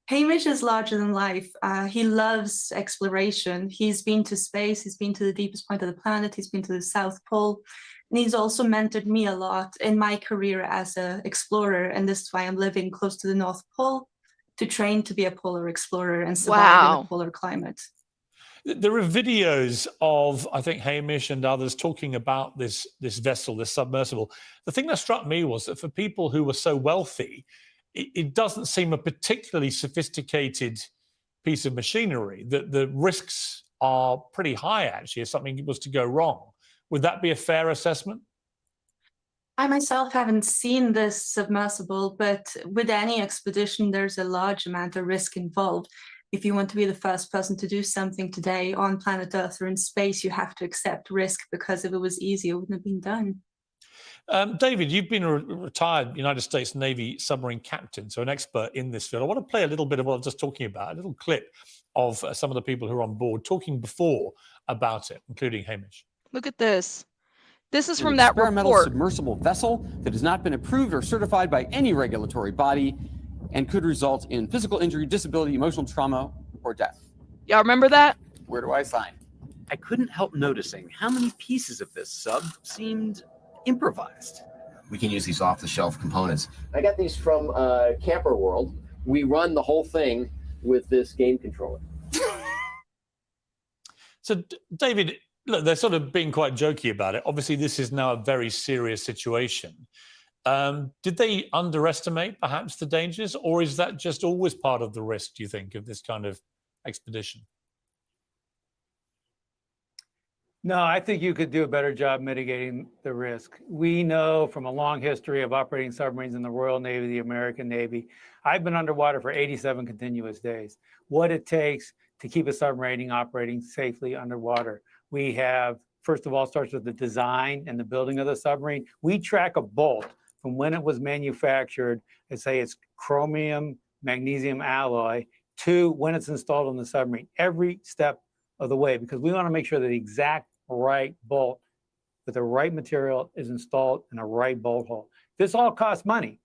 [SPEAKER 15] Hamish is larger than life. He loves exploration. He's been to space. He's been to the deepest point of the planet. He's been to the South Pole. And he's also mentored me a lot in my career as an explorer. And this is why I'm living close to the North Pole, to train to be a polar explorer and survive in a polar climate.
[SPEAKER 14] There are videos of, I think, Hamish and others talking about this vessel, this submersible. The thing that struck me was that for people who were so wealthy, it doesn't seem a particularly sophisticated piece of machinery. The risks are pretty high, actually, if something was to go wrong. Would that be a fair assessment?
[SPEAKER 15] I myself haven't seen this submersible, but with any expedition, there's a large amount of risk involved. If you want to be the first person to do something today on planet Earth or in space, you have to accept risk, because if it was easy, it wouldn't have been done.
[SPEAKER 14] David, you've been a retired United States Navy submarine captain, so an expert in this field. I want to play a little bit of what I was just talking about, a little clip of some of the people who are on board talking before about it, including Hamish.
[SPEAKER 1] Look at this. This is
[SPEAKER 17] An
[SPEAKER 1] from that
[SPEAKER 17] experimental
[SPEAKER 1] report.
[SPEAKER 17] submersible vessel that has not been approved or certified by any regulatory body and could result in physical injury, disability, emotional trauma, or death.
[SPEAKER 1] Y'all remember that?
[SPEAKER 17] Where do I sign?
[SPEAKER 18] I couldn't help noticing how many pieces of this sub seemed improvised.
[SPEAKER 19] We can use these off-the-shelf components. I got these from Camper World. We run the whole thing with this game controller.
[SPEAKER 14] So, David, look, they're sort of being quite jokey about it. Obviously, this is now a very serious situation. Did they underestimate perhaps the dangers, or is that just always part of the risk, do you think, of this kind of expedition?
[SPEAKER 20] No, I think you could do a better job mitigating the risk. We know from a long history of operating submarines in the Royal Navy, the American Navy. I've been underwater for 87 continuous days. What it takes to keep a submarine operating safely underwater. We have, first of all, starts with the design and the building of the submarine. We track a bolt from when it was manufactured, and say it's chromium magnesium alloy, to when it's installed on the submarine, every step of the way, because we want to make sure that the exact right bolt with the right material is installed in a right bolt hole. This all costs money.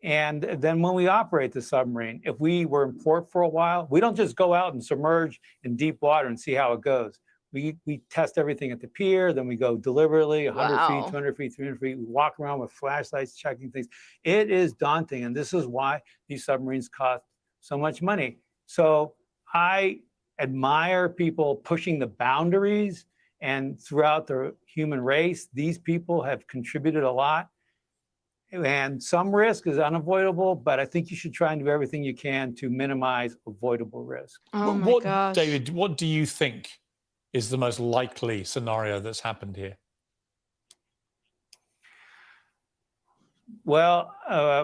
[SPEAKER 20] And then when we operate the submarine, if we were in port for a while, we don't just go out and submerge in deep water and see how it goes. We test everything at the pier, then we go deliberately 100 feet, 200 feet, 300 feet. We walk around with flashlights, checking things. It is daunting, and this is why these submarines cost so much money. So I admire people pushing the boundaries, and throughout the human race, these people have contributed a lot. And some risk is unavoidable, but I think you should try and do everything you can to minimize avoidable risk.
[SPEAKER 1] Oh my gosh.
[SPEAKER 14] David, what do you think is the most likely scenario that's happened here?
[SPEAKER 20] Well,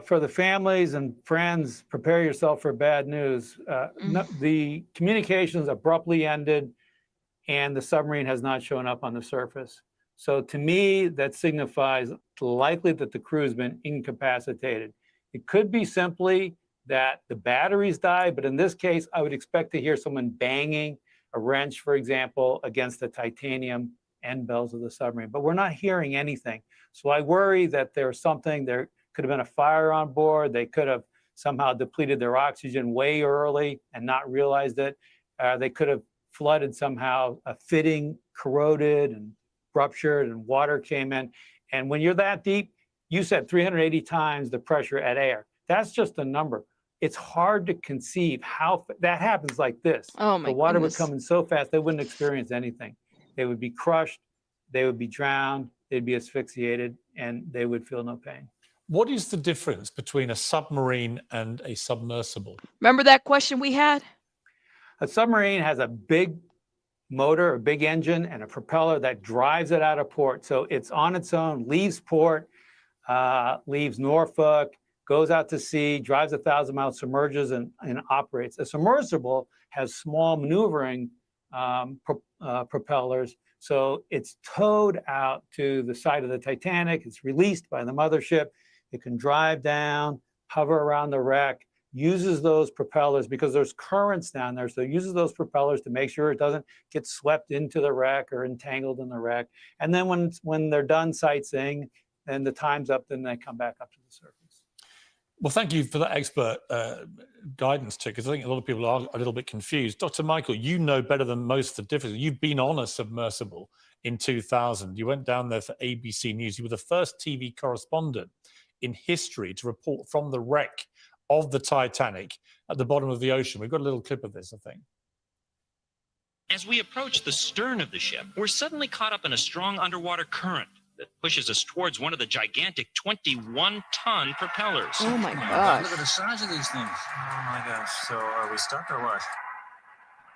[SPEAKER 20] for the families and friends, prepare yourself for bad news. The communications abruptly ended and the submarine has not shown up on the surface. So to me, that signifies likely that the crew has been incapacitated. It could be simply that the batteries died, but in this case, I would expect to hear someone banging a wrench, for example, against the titanium end bells of the submarine, but we're not hearing anything. So I worry that there's something, there could have been a fire on board. They could have somehow depleted their oxygen way early and not realized it. They could have flooded somehow, a fitting corroded and ruptured and water came in. And when you're that deep, you said 380 times the pressure at air. That's just a number. It's hard to conceive how that happens like this.
[SPEAKER 1] Oh my
[SPEAKER 20] The water
[SPEAKER 1] goodness.
[SPEAKER 20] would come in so fast, they wouldn't experience anything. They would be crushed, they would be drowned, they'd be asphyxiated, and they would feel no pain.
[SPEAKER 14] What is the difference between a submarine and a submersible?
[SPEAKER 1] Remember that question we had?
[SPEAKER 20] A submarine has a big motor, a big engine, and a propeller that drives it out of port. So it's on its own, leaves port, leaves Norfolk, goes out to sea, drives 1,000 miles, submerges, and operates. A submersible has small maneuvering propellers. So it's towed out to the side of the Titanic. It's released by the mothership. It can drive down, hover around the wreck, uses those propellers because there's currents down there. So it uses those propellers to make sure it doesn't get swept into the wreck or entangled in the wreck. And then when they're done sightseeing and the time's up, then they come back up to the surface.
[SPEAKER 14] Well, thank you for that expert guidance too, because I think a lot of people are a little bit confused. Dr. Michael, you know better than most the difference. You've been on a submersible in 2000. You went down there for ABC News. You were the first TV correspondent in history to report from the wreck of the Titanic at the bottom of the ocean. We've got a little clip of this, I think.
[SPEAKER 21] As we approach the stern of the ship, we're suddenly caught up in a strong underwater current that pushes us towards one of the gigantic 21-ton propellers.
[SPEAKER 1] Oh my
[SPEAKER 22] God,
[SPEAKER 1] gosh.
[SPEAKER 22] look at the size of these things. Oh my gosh. So are we stuck or what?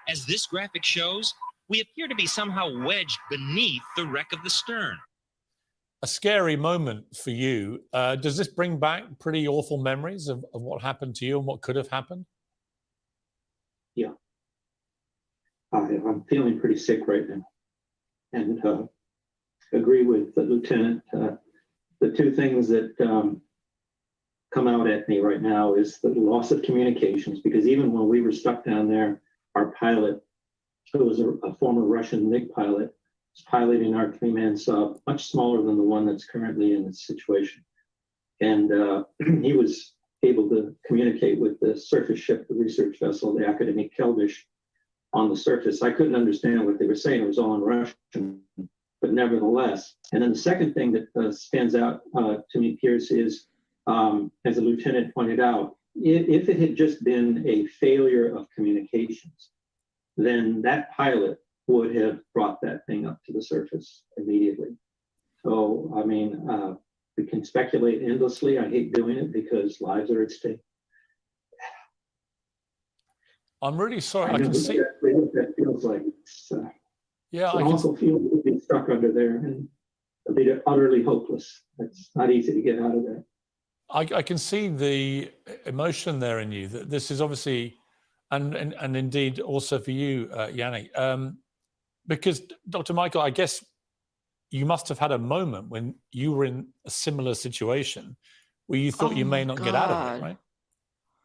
[SPEAKER 21] As this graphic shows, we appear to be somehow wedged beneath the wreck of the stern.
[SPEAKER 14] A scary moment for you. Does this bring back pretty awful memories of what happened to you and what could have happened?
[SPEAKER 23] Yeah. I'm feeling pretty sick right now. And agree with the lieutenant. The two things that come out at me right now is the loss of communications, because even when we were stuck down there, our pilot, who was a former Russian MiG pilot, was piloting our 3-man sub, much smaller than the one that's currently in this situation. And he was able to communicate with the surface ship, the research vessel, the academic Kelvish, on the surface. I couldn't understand what they were saying. It was all in Russian, but nevertheless. And then the second thing that stands out to me, Pierce, is, as the lieutenant pointed out, if it had just been a failure of communications, then that pilot would have brought that thing up to the surface immediately. So, I mean, we can speculate endlessly. I hate doing it because lives are at stake.
[SPEAKER 14] I'm really sorry.
[SPEAKER 23] I
[SPEAKER 14] I can see.
[SPEAKER 23] what that feels like. It's,
[SPEAKER 14] Yeah,
[SPEAKER 23] it's
[SPEAKER 14] I
[SPEAKER 23] an
[SPEAKER 14] can.
[SPEAKER 23] awful feeling to be stuck under there and be utterly hopeless. It's not easy to get out of there.
[SPEAKER 14] I can see the emotion there in you. That this is obviously, and indeed also for you, Yannick, because Dr. Michael, I guess you must have had a moment when you were in a similar situation where you thought you may not get out of it, right?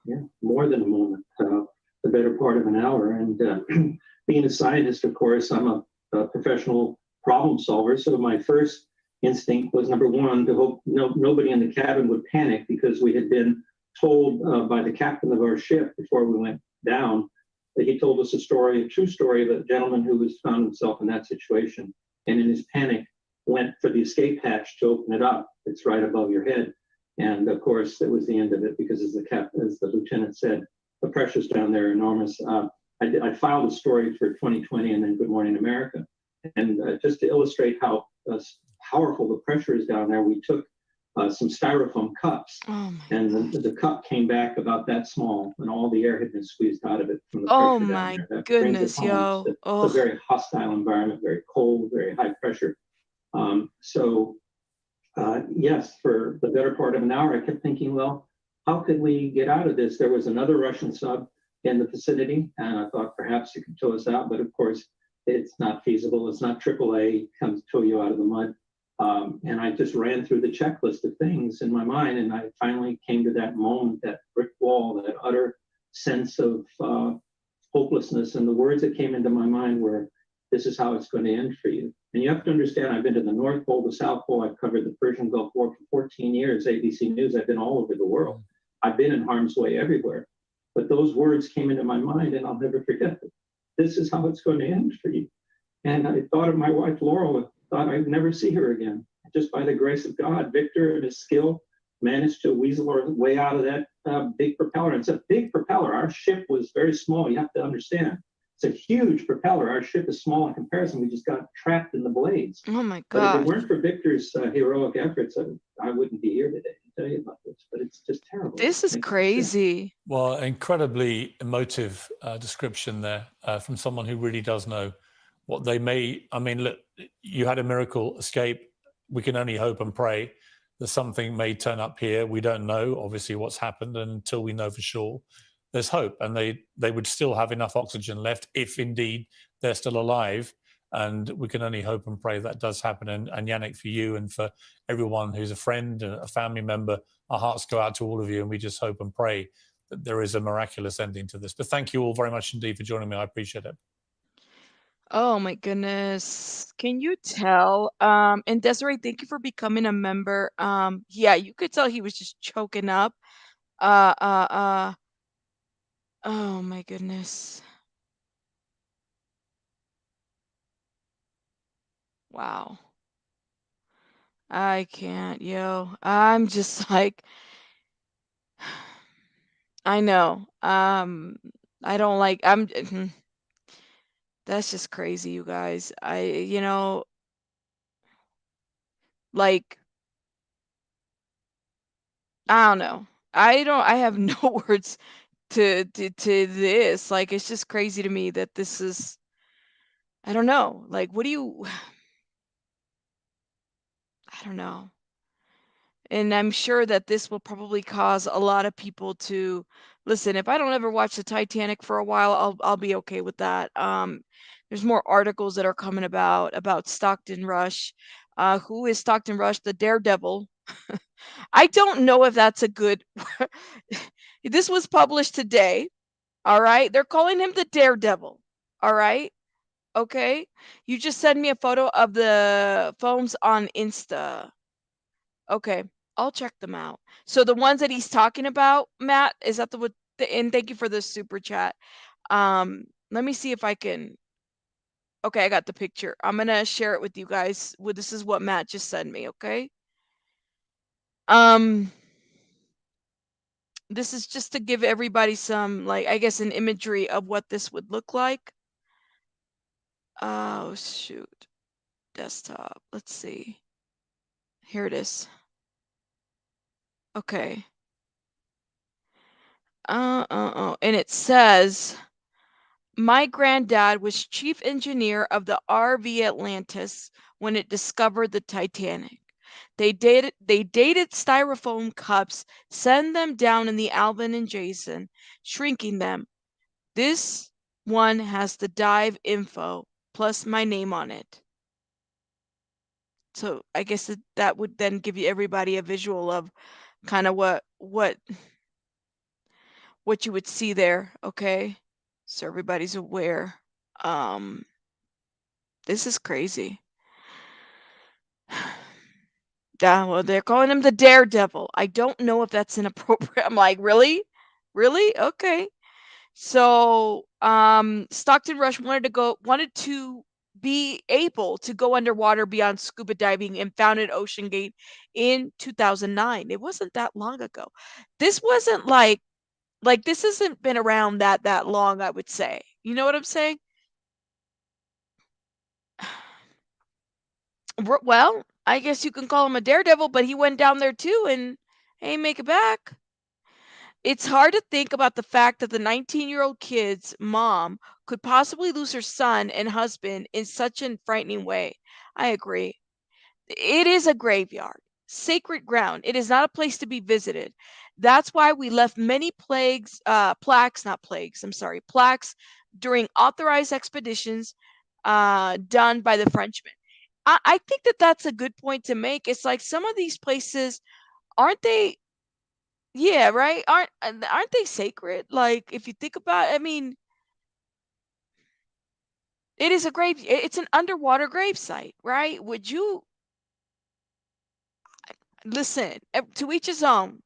[SPEAKER 23] Yeah, more than a moment, the better part of an hour. And being a scientist, of course, I'm a professional problem solver. So my first instinct was, number one, to hope nobody in the cabin would panic, because we had been told by the captain of our ship before we went down that he told us a true story of a gentleman who was found himself in that situation, and in his panic went for the escape hatch to open it up. It's right above your head. And of course, that was the end of it, because as the lieutenant said, the pressures down there are enormous. I filed a story for 2020 and then Good Morning America. And just to illustrate how powerful the pressure is down there, we took some styrofoam cups, and the cup came back about that small, and all the air had been squeezed out of it from the
[SPEAKER 1] Oh
[SPEAKER 23] pressure down
[SPEAKER 1] my
[SPEAKER 23] there. That brings
[SPEAKER 1] goodness,
[SPEAKER 23] it home.
[SPEAKER 1] yo.
[SPEAKER 23] It's a very hostile environment, very cold, very high pressure. Yes, for the better part of an hour, I kept thinking, well, how could we get out of this? There was another Russian sub in the vicinity, and I thought perhaps it could tow us out, but of course, it's not feasible. It's not AAA, comes tow you out of the mud. And I just ran through the checklist of things in my mind, and I finally came to that moment, that brick wall, that utter sense of hopelessness. And the words that came into my mind were, this is how it's going to end for you. And you have to understand, I've been to the North Pole, the South Pole. I've covered the Persian Gulf War for 14 years, ABC News. I've been all over the world. I've been in harm's way everywhere. But those words came into my mind, and I'll never forget them. This is how it's going to end for you. And I thought of my wife, Laurel, thought I'd never see her again. Just by the grace of God, Victor and his skill managed to weasel our way out of that big propeller. And it's a big propeller. Our ship was very small. You have to understand. It's a huge propeller. Our ship is small in comparison. We just got trapped in the blades.
[SPEAKER 1] Oh my
[SPEAKER 23] But if
[SPEAKER 1] God.
[SPEAKER 23] it weren't for Victor's heroic efforts, I wouldn't be here today to tell you about this. But it's just terrible.
[SPEAKER 1] This is crazy.
[SPEAKER 14] Well, incredibly emotive description there from someone who really does know what they may. I mean, look, you had a miracle escape. We can only hope and pray that something may turn up here. We don't know, obviously, what's happened, and until we know for sure, there's hope. And they would still have enough oxygen left if indeed they're still alive. And we can only hope and pray that does happen. And Yannick, for you and for everyone who's a friend, a family member, our hearts go out to all of you, and we just hope and pray that there is a miraculous ending to this. But thank you all very much indeed for joining me. I appreciate it.
[SPEAKER 1] Oh my goodness. Can you tell? And Desiree, thank you for becoming a member. Yeah, you could tell he was just choking up. Oh my goodness. Wow. I can't, yo. I'm just like, I know. I don't like, that's just crazy, you guys. Like, I don't know. I have no words to this. Like, it's just crazy to me that this is, I don't know. Like, what do you, I don't know. And I'm sure that this will probably cause a lot of people to listen. If I don't ever watch the Titanic for a while, I'll be okay with that. There's more articles that are coming about Stockton Rush. Who is Stockton Rush? The daredevil. I don't know if that's a good. This was published today. All right, they're calling him the daredevil. All right. Okay, you just send me a photo of the foams on Insta. Okay, I'll check them out. So the ones that he's talking about, Matt, is that and thank you for the super chat. Let me see if I can. Okay, I got the picture. I'm gonna share it with you guys. This is what Matt just sent me. Okay. Um, this is just to give everybody some, like, I guess, an imagery of what this would look like. Oh shoot, desktop. Let's see. Here it is. Okay. And it says, my granddad was chief engineer of the RV Atlantis when it discovered the Titanic. They dated styrofoam cups, send them down in the Alvin and Jason, shrinking them. This one has the dive info plus my name on it. So I guess that would then give you everybody a visual of kind of what you would see there, okay? So everybody's aware. This is crazy. Yeah, well, they're calling him the Daredevil. I don't know if that's inappropriate. I'm like, really? Really? Okay. So, Stockton Rush wanted to be able to go underwater beyond scuba diving and founded OceanGate in 2009. It wasn't that long ago. This wasn't like this hasn't been around that long, I would say. You know what I'm saying? Well, I guess you can call him a daredevil, but he went down there too and ain't make it back. It's hard to think about the fact that the 19-year-old kid's mom could possibly lose her son and husband in such a frightening way. I agree. It is a graveyard, sacred ground. It is not a place to be visited. That's why we left many plaques during authorized expeditions done by the Frenchmen. I think that that's a good point to make. It's like some of these places, aren't they? Yeah, right. Aren't they sacred? Like if you think about, I mean, it is a grave. It's an underwater grave site, right? Would you listen? To each his own.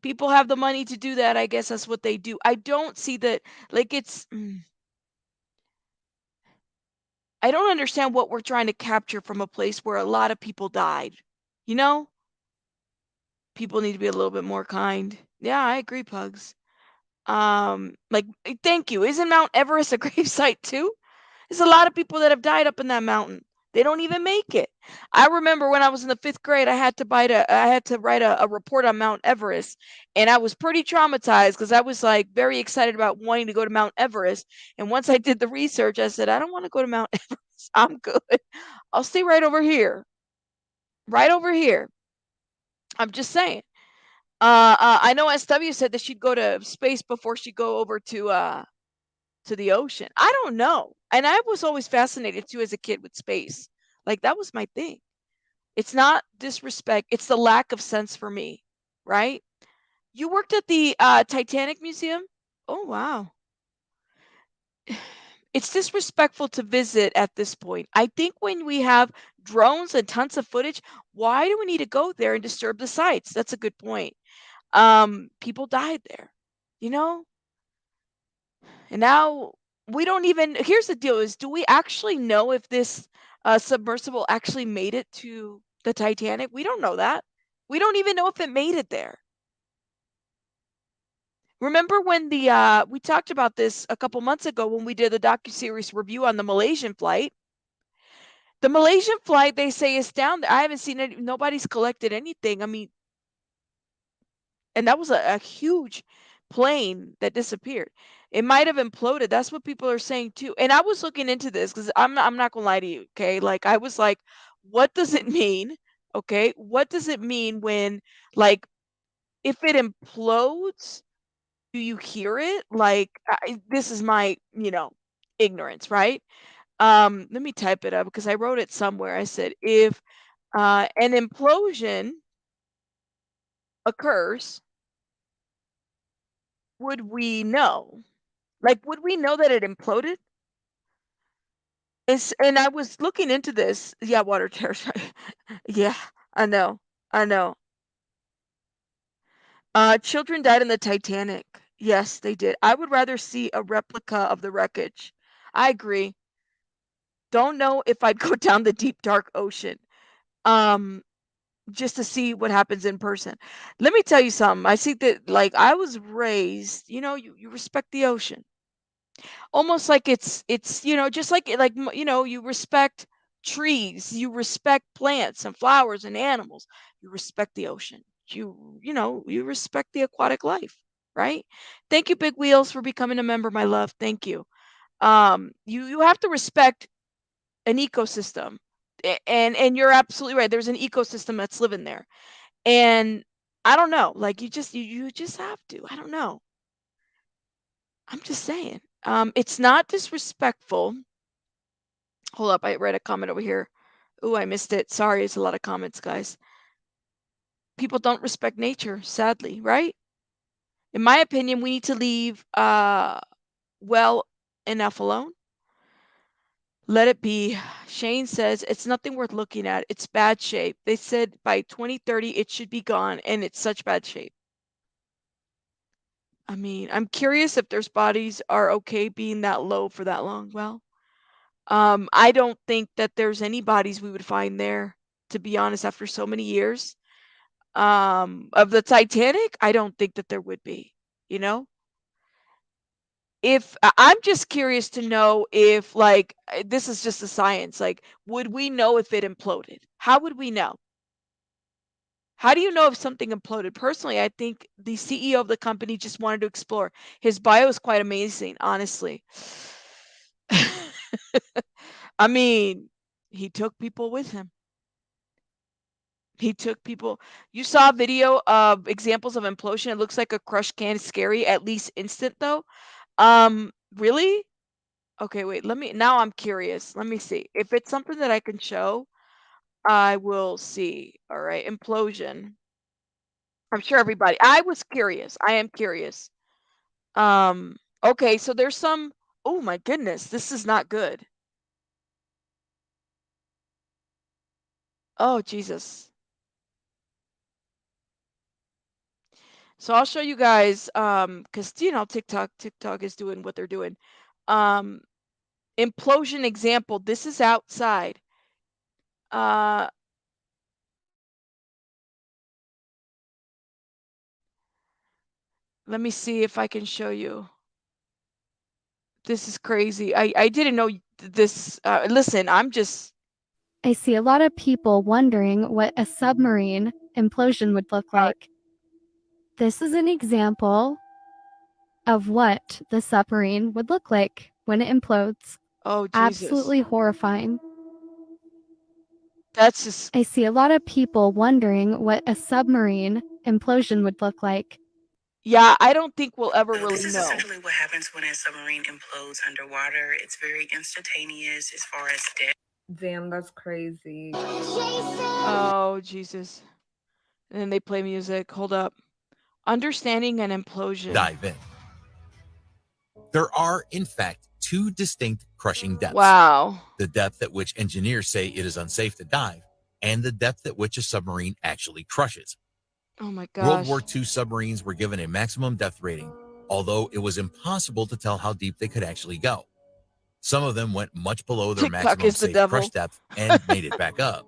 [SPEAKER 1] People have the money to do that. I guess that's what they do. I don't see that. Like it's. I don't understand what we're trying to capture from a place where a lot of people died. You know, people need to be a little bit more kind. Yeah, I agree, Pugs. Like, thank you. Isn't Mount Everest a gravesite too? There's a lot of people that have died up in that mountain. They don't even make it. I remember when I was in the 5th grade, I had to write a report on Mount Everest, and I was pretty traumatized because I was like very excited about wanting to go to Mount Everest. And once I did the research, I said, I don't want to go to Mount Everest. I'm good. I'll stay right over here. Right over here. I'm just saying. I know SW said that she'd go to space before she'd go over to the ocean. I don't know. And I was always fascinated too as a kid with space. Like that was my thing. It's not disrespect, it's the lack of sense for me, right? You worked at the Titanic Museum? Oh wow. It's disrespectful to visit at this point. I think when we have drones and tons of footage, why do we need to go there and disturb the sites? That's a good point. People died there, you know? And now we don't even, here's the deal is, do we actually know if this submersible actually made it to the Titanic? We don't know that. We don't even know if it made it there. Remember when we talked about this a couple months ago when we did the docuseries review on the Malaysian flight? The Malaysian flight, they say, is down there. I haven't seen it. Nobody's collected anything. I mean, and that was a huge plane that disappeared. It might have imploded. That's what people are saying too. And I was looking into this because I'm not gonna lie to you, okay? Like I was like, what does it mean? Okay, what does it mean when, like, if it implodes, do you hear it? Like this is my, ignorance, right? Let me type it up because I wrote it somewhere. I said if an implosion occurs, would we know? Like, would we know that it imploded? And I was looking into this. Yeah, water terrors. Yeah, I know. I know. Children died in the Titanic. Yes, they did. I would rather see a replica of the wreckage. I agree. Don't know if I'd go down the deep dark ocean. Um just to see what happens in person. Let me tell you something. I see that like I was raised, you respect the ocean. Almost like it's, just you respect trees, you respect plants and flowers and animals. You respect the ocean. You respect the aquatic life, right? Thank you, Big Wheels, for becoming a member, my love. Thank you. You have to respect an ecosystem. And you're absolutely right. There's an ecosystem that's living there. And I don't know, like you just have to. I don't know. I'm just saying. It's not disrespectful. Hold up, I read a comment over here. Ooh, I missed it. Sorry, it's a lot of comments, guys. People don't respect nature, sadly, right? In my opinion, we need to leave well enough alone. Let it be. Shane says it's nothing worth looking at. It's bad shape. They said by 2030 it should be gone, and it's such bad shape. I mean, I'm curious if there's bodies are okay being that low for that long. Well, I don't think that there's any bodies we would find there, to be honest, after so many years. Of the Titanic, I don't think that there would be, you know? If I'm just curious to know if like this is just a science, like would we know if it imploded? How would we know? How do you know if something imploded? Personally, I think the CEO of the company just wanted to explore. His bio is quite amazing, honestly. I mean, he took people with him. He took people. You saw a video of examples of implosion. It looks like a crushed can. It's scary, at least instant though. Really? Okay, wait. Now I'm curious. Let me see. If it's something that I can show, I will see. All right, implosion. I'm sure everybody. I was curious. I am curious. Um, okay, so there's some. Oh my goodness, this is not good. Oh Jesus. So I'll show you guys, because TikTok is doing what they're doing. Um, implosion example. This is outside. Uh, let me see if I can show you. This is crazy. I didn't know this. Listen, I'm just.
[SPEAKER 4] I see a lot of people wondering what a submarine implosion would look like. This is an example of what the submarine would look like when it implodes.
[SPEAKER 1] Oh, Jesus.
[SPEAKER 4] Absolutely horrifying.
[SPEAKER 1] That's just.
[SPEAKER 4] I see a lot of people wondering what a submarine implosion would look like.
[SPEAKER 1] Yeah, I don't think we'll ever really
[SPEAKER 6] This is
[SPEAKER 1] know.
[SPEAKER 6] essentially what happens when a submarine implodes underwater. It's very instantaneous as far as death.
[SPEAKER 9] Damn, that's crazy.
[SPEAKER 1] Oh, Jesus. And then they play music. Hold up. Understanding an implosion.
[SPEAKER 24] Dive in. There are, in fact, two distinct crushing depths.
[SPEAKER 1] Wow.
[SPEAKER 24] The depth at which engineers say it is unsafe to dive, and the depth at which a submarine actually crushes.
[SPEAKER 1] Oh my gosh.
[SPEAKER 24] World War II submarines were given a maximum depth rating, although it was impossible to tell how deep they could actually go. Some of them went much below their maximum safe crush depth and made it back up,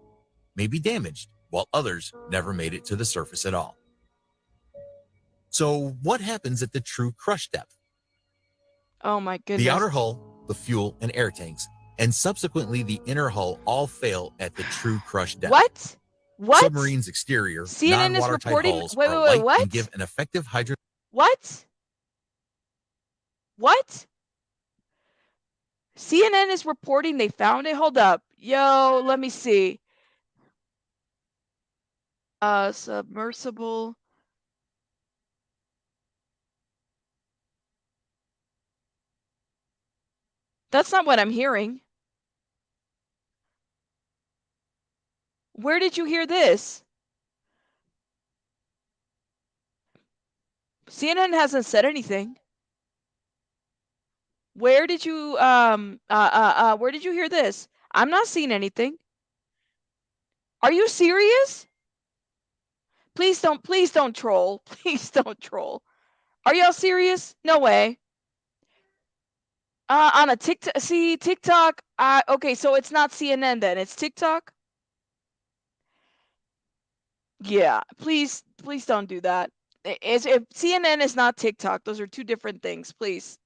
[SPEAKER 24] maybe damaged, while others never made it to the surface at all. So what happens at the true crush depth?
[SPEAKER 1] Oh my goodness.
[SPEAKER 24] The outer hull, the fuel and air tanks, and subsequently the inner hull all fail at the true crush depth.
[SPEAKER 1] What? What?
[SPEAKER 24] Submarines' exterior,
[SPEAKER 1] CNN is
[SPEAKER 24] non-watertight
[SPEAKER 1] reporting.
[SPEAKER 24] hulls
[SPEAKER 1] Wait,
[SPEAKER 24] are
[SPEAKER 1] wait, wait,
[SPEAKER 24] light
[SPEAKER 1] what?
[SPEAKER 24] and give an effective hydro.
[SPEAKER 1] What? What? CNN is reporting they found it. Hold up. Yo, let me see. Submersible. That's not what I'm hearing. Where did you hear this? CNN hasn't said anything. Where did you where did you hear this? I'm not seeing anything. Are you serious? Please don't troll. Please don't troll. Are y'all serious? No way. On a TikTok, see TikTok. Okay, so it's not CNN then. It's TikTok. Yeah, please don't do that. If CNN is not TikTok, those are two different things. Please.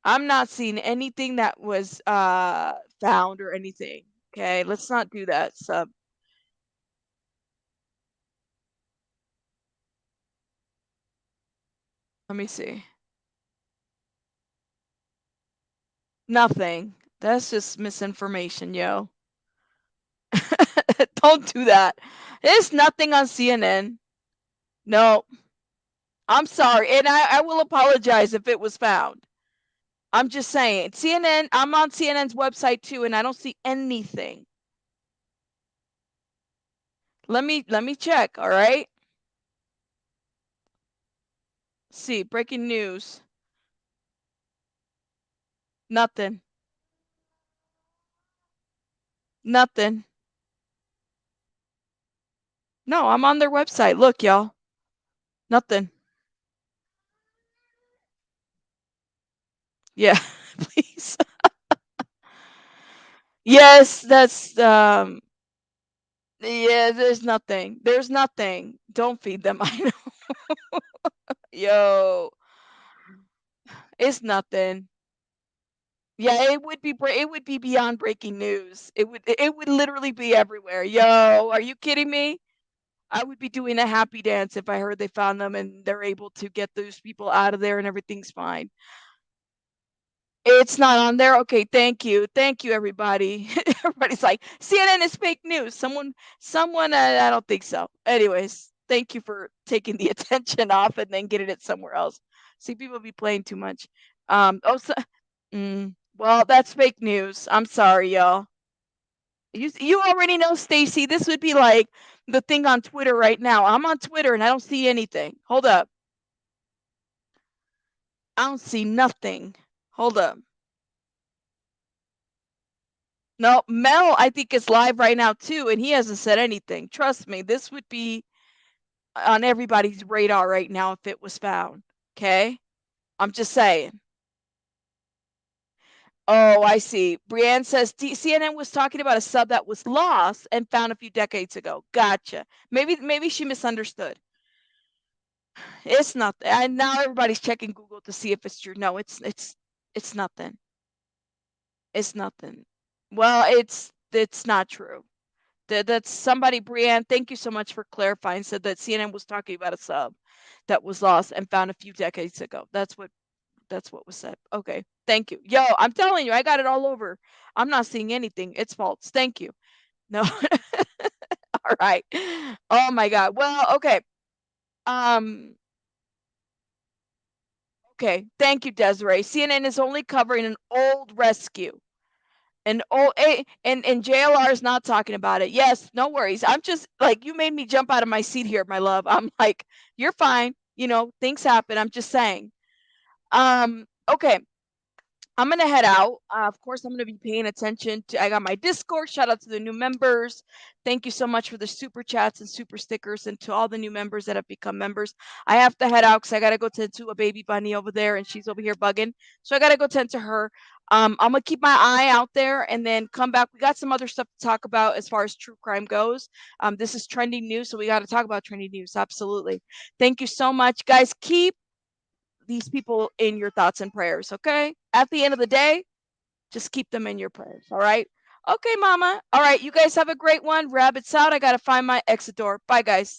[SPEAKER 1] I'm not seeing anything that was found or anything. Okay, let's not do that. Sub. Let me see. Nothing. That's just misinformation, yo. Don't do that. There's nothing on CNN. No. I'm sorry. And I will apologize if it was found. I'm just saying. CNN, I'm on CNN's website too, and I don't see anything. Let me check, all right? See, breaking news. Nothing. Nothing. No, I'm on their website. Look, y'all. Nothing. Yeah, please. Yes, that's yeah, there's nothing. There's nothing. Don't feed them. I know. Yo. It's nothing. Yeah, it would be beyond breaking news. It would literally be everywhere. Yo, are you kidding me? I would be doing a happy dance if I heard they found them and they're able to get those people out of there and everything's fine. It's not on there. Okay, thank you. Thank you, everybody. Everybody's like, CNN is fake news. Someone, I don't think so. Anyways, thank you for taking the attention off and then getting it somewhere else. See, people be playing too much. Well, that's fake news. I'm sorry, y'all. You already know, Stacy. This would be like the thing on Twitter right now. I'm on Twitter and I don't see anything. Hold up. I don't see nothing. Hold up. No, Mel, I think is live right now too, and he hasn't said anything. Trust me, this would be on everybody's radar right now if it was found. Okay? I'm just saying. Oh, I see. Brienne says CNN was talking about a sub that was lost and found a few decades ago. Gotcha. Maybe she misunderstood. It's not. And now everybody's checking Google to see if it's true. No, it's nothing. It's nothing. Well, it's not true. That's somebody, Brienne. Thank you so much for clarifying. Said that CNN was talking about a sub that was lost and found a few decades ago. That's what was said. Okay, thank you. Yo, I'm telling you, I got it all over. I'm not seeing anything. It's false. Thank you. No. All right. Oh my God. Well, okay. Okay. Thank you, Desiree. CNN is only covering an old rescue. And JLR is not talking about it. Yes, no worries. I'm just like, you made me jump out of my seat here, my love. I'm like, you're fine. You know, things happen. I'm just saying. Okay. I'm gonna head out. Of course, I'm gonna be paying attention to. I got my Discord. Shout out to the new members. Thank you so much for the super chats and super stickers, and to all the new members that have become members. I have to head out because I gotta go tend to a baby bunny over there, and she's over here bugging. So I gotta go tend to her. I'm gonna keep my eye out there and then come back. We got some other stuff to talk about as far as true crime goes. This is trending news, so we got to talk about trending news. Absolutely. Thank you so much, guys. Keep these people in your thoughts and prayers, okay? At the end of the day, just keep them in your prayers, all right? Okay, mama. All right, you guys have a great one. Rabbits out. I got to find my exit door. Bye, guys.